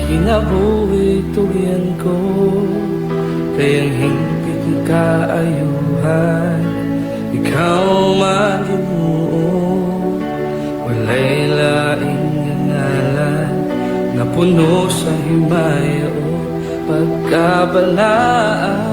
Kinabuhi tugyan ko kayang hingpit ng kaayuhan ikaw Ginoo walay laing ngalan na puno sa himaya o pagkabalaan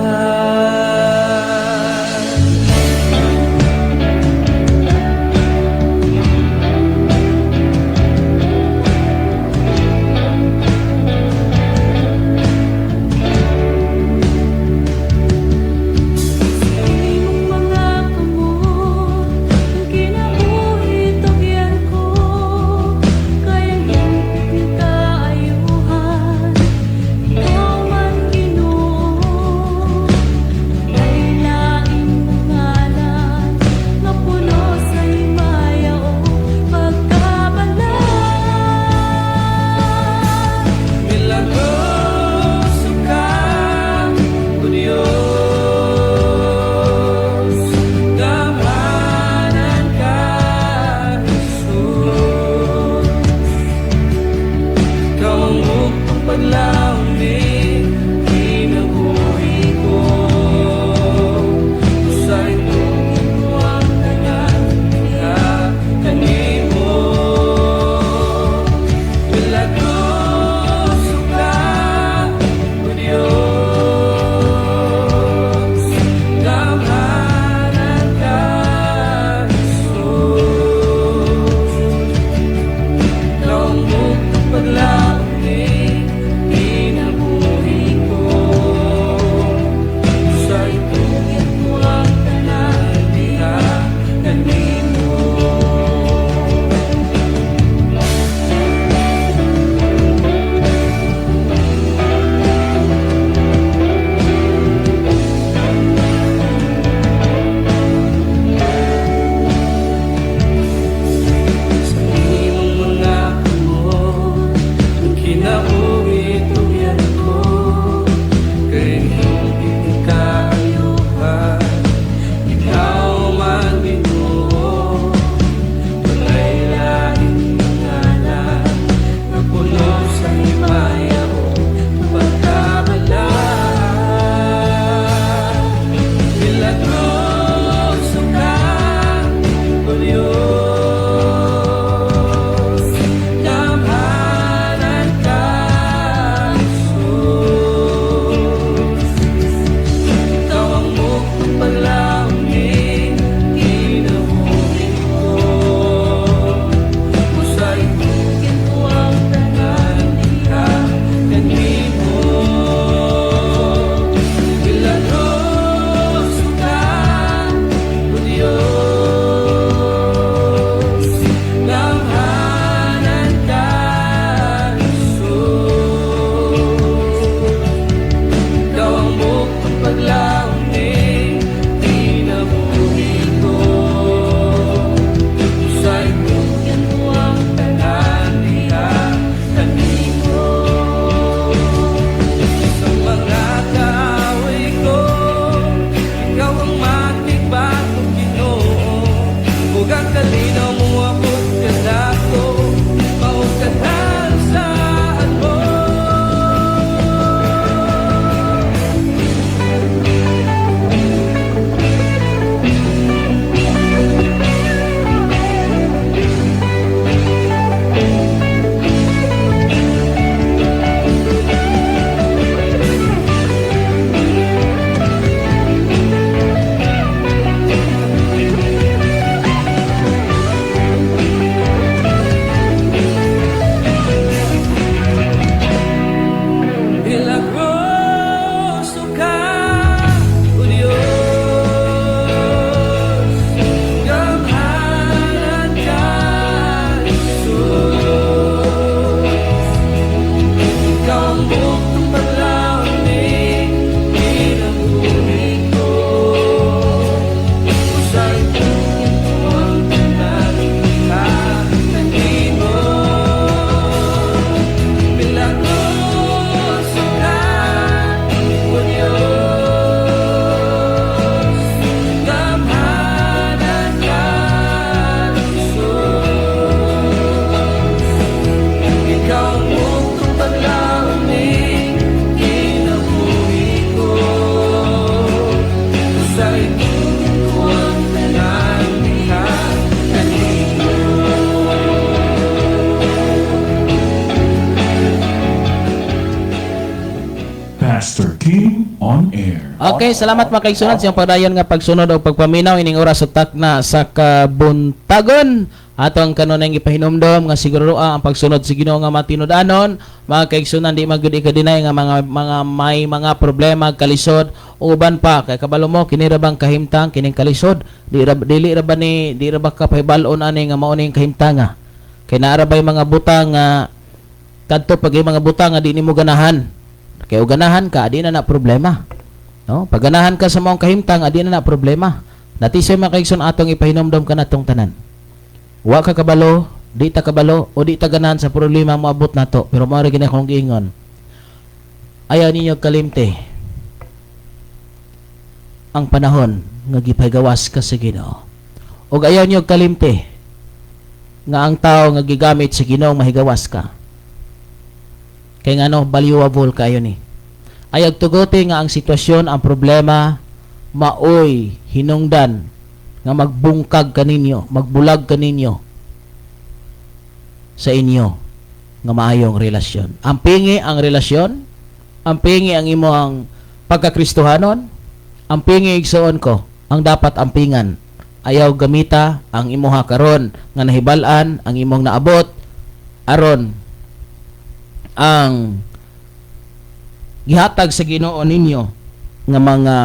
Okay, salamat mga kaigsunan sa iyong pagdayon nga pagsunod o pagpaminaw ining oras utak na sa kabuntagon. Ato ang kanunay ipahinomdom nga siguro ang pagsunod sa Ginoo nga matinud-anon. Mga kaigsunan di magudi ka dinay nga may mga problema kalisod uban pa kay kabalo mo kini ra bang kahimtang kining kalisod dili ra ba ka pahibal-on ani nga mao ning kahimtanga. Kay naara bay mga butang nga kadto pag mga butang nga di nimo ganahan. Kay ganahan ka di na problema. No, pag ganahan ka sa maong kahimtang adi na problema. Natisay mga kaigsoon atong ipahinomdom ka natong tanan. Wa ka kabalo, di ta kabalo o di ta ganahan sa problema moabot nato. Pero mao ra gini akong giingon. Ayaw ninyo kalimte ang panahon nga gipagawas ka sa Ginoo. Og ayaw niyo kalimte nga ang tao nga gigamit sa Ginoo mahigawas ka. Kay ngano valuable kayo ni. Ayag tugote nga ang sitwasyon, ang problema, maoy, hinungdan, nga magbungkag kaninyo, magbulag kaninyo sa inyo, nga maayong relasyon. Ang pingi ang relasyon, ang pingi ang imong pagkakristohanon, ang pingi igsoon ko, ang dapat ampingan. Ayaw gamita ang imuha karon nga nahibalan, ang imong naabot, aron ang gihatag sa Ginoo ninyo nga mga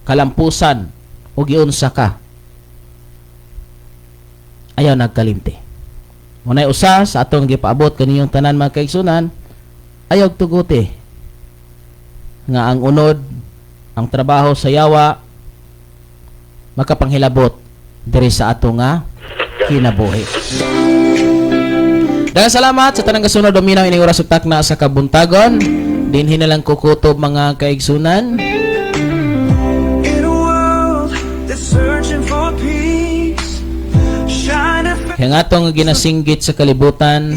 kalampusan o giunsa ka ayaw nagkalimti. Munay usa sa atong gipaabot kaniyong tanan mga kaigsunan, ayaw tuguti nga ang unod ang trabaho sa yawa makapanghilabot diri sa ato nga kinabuhi. Daghang salamat sa tanang kasunod dominaw ining oras utak na sa kabuntagon. Dinhi na lang kukutob mga kaigsunan. In a world that's searching for peace, shine a Kaya nga itong ginasinggit sa kalibutan,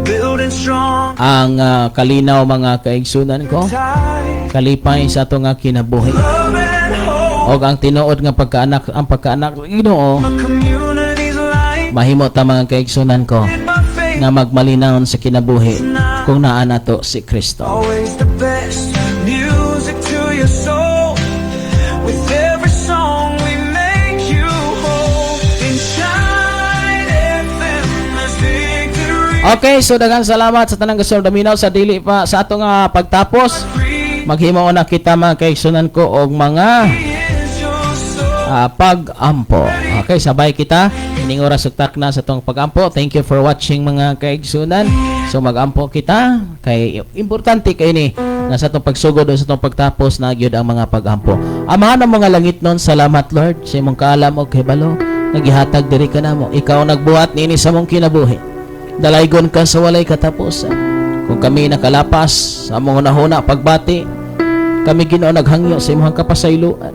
building strong ang kalinaw mga kaigsunan ko, ties, kalipay sa itong kinabuhi. love and hope. O ang tinuod nga pagkaanak, ang pagkaanak Ginoo, Communities light mahimo ta mga kaigsunan ko by faith, nga magmalinawon sa kinabuhi kung naa nato si Kristo. always the best music to your soul. With every song we make you whole. In Shine FM, there's victory. Okay, so daghang salamat sa tanang gasol daminaw sa dili pa sa ato nga pagtapos. Maghimo na kita mga kaigsunan ko og mga Is your soul. pag-ampo. Okay, sabay kita. Ining oras utak na sa tong pag-ampo. Thank you for watching mga kaigsunan. So mag-ampo kita kay importante kay ni nasa tong pagsugod o sa tong pagtapos na gyud ang mga pag-ampo. Amahan ang mga langit nun. Salamat Lord sa imong kaalam og kibalo. Nagihatag diri ka namo. Ikaw nagbuhat niini sa mong kinabuhi. Dalaygon ka sa walay katapusan. Kung kami nakalapas sa among hunahuna pagbati, kami Ginoo naghangyo sa imong kapasayloan.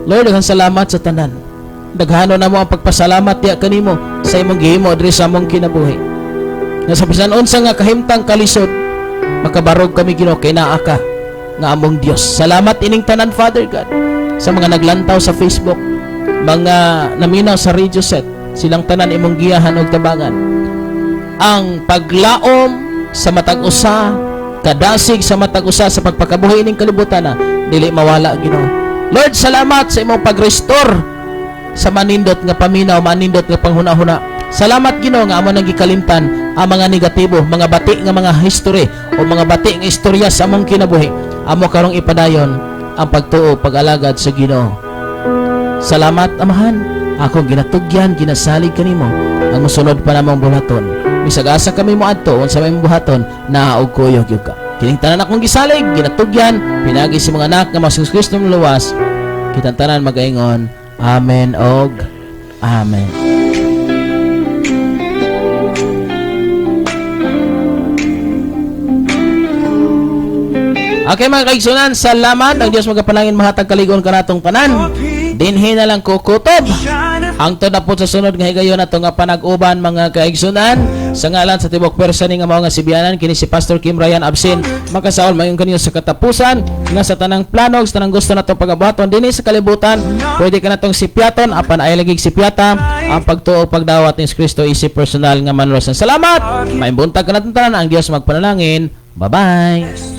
Lord, daghang salamat sa tanan. Daghano na mo ang pagpasalamat diya kanimo sa imong gihimo diri sa among kinabuhi. Nga sa bisan unsa nga kahimtang kalisod, makabarog kami Ginoo kay naa ka nga among Dios. Salamat ining tanan Father God sa mga naglantaw sa Facebook, mga naminaw sa radio set, silang tanan imong giyahan og tabangan. Ang paglaom sa matag usa, kadasig sa matag usa sa pagpakabuhi ning kalibutan na dili mawala Ginoo. Lord, salamat sa imong pag-restore sa manindot nga paminaw, manindot nga panghuna-huna. Salamat Ginoo nga amo nang gikalimtan ang mga negatibo, mga bati nga mga history o mga bati nga istorya sa among kinabuhi. Amo karong ipadayon ang pagtuo, pag-alagad sa Ginoo. Salamat Amahan, akong ginatugyan, ginasalig kanimo ang musunod pa namang buhaton. Misag-asa kami moadto unsa may buhaton na og kuyog gyud ka. Kining tanan akong gisalig, ginatugyan, pinagi sa mga anak nga masing Kristo luwas. Kitang tanan magaingon, amen og amen. Okay mga kaigsunan, salamat. Ang Diyos magapanangin mahatag kaligon ka natong tanan. Dinhi na lang kukutob. Ang na po sa sunod nga higayon nato nga panag-uban mga kaigsunan. Sa ngalan sa tibok person nga mao nga sibianan kini si Pastor Kim Ryan Absin. Makasaol mayon kaniyo sa katapusan nga sa tanang planog, sa tanang gusto nato pagabuhaton dinhi sa kalibutan. Pwede ka natong sipiaton apan ay lagig sipiata ang pagtuo pagdawat ni Kristo isip personal nga manlosan. Salamat. Maimbuntag ka natong tanan ang Dios magpanalangin. Bye-bye.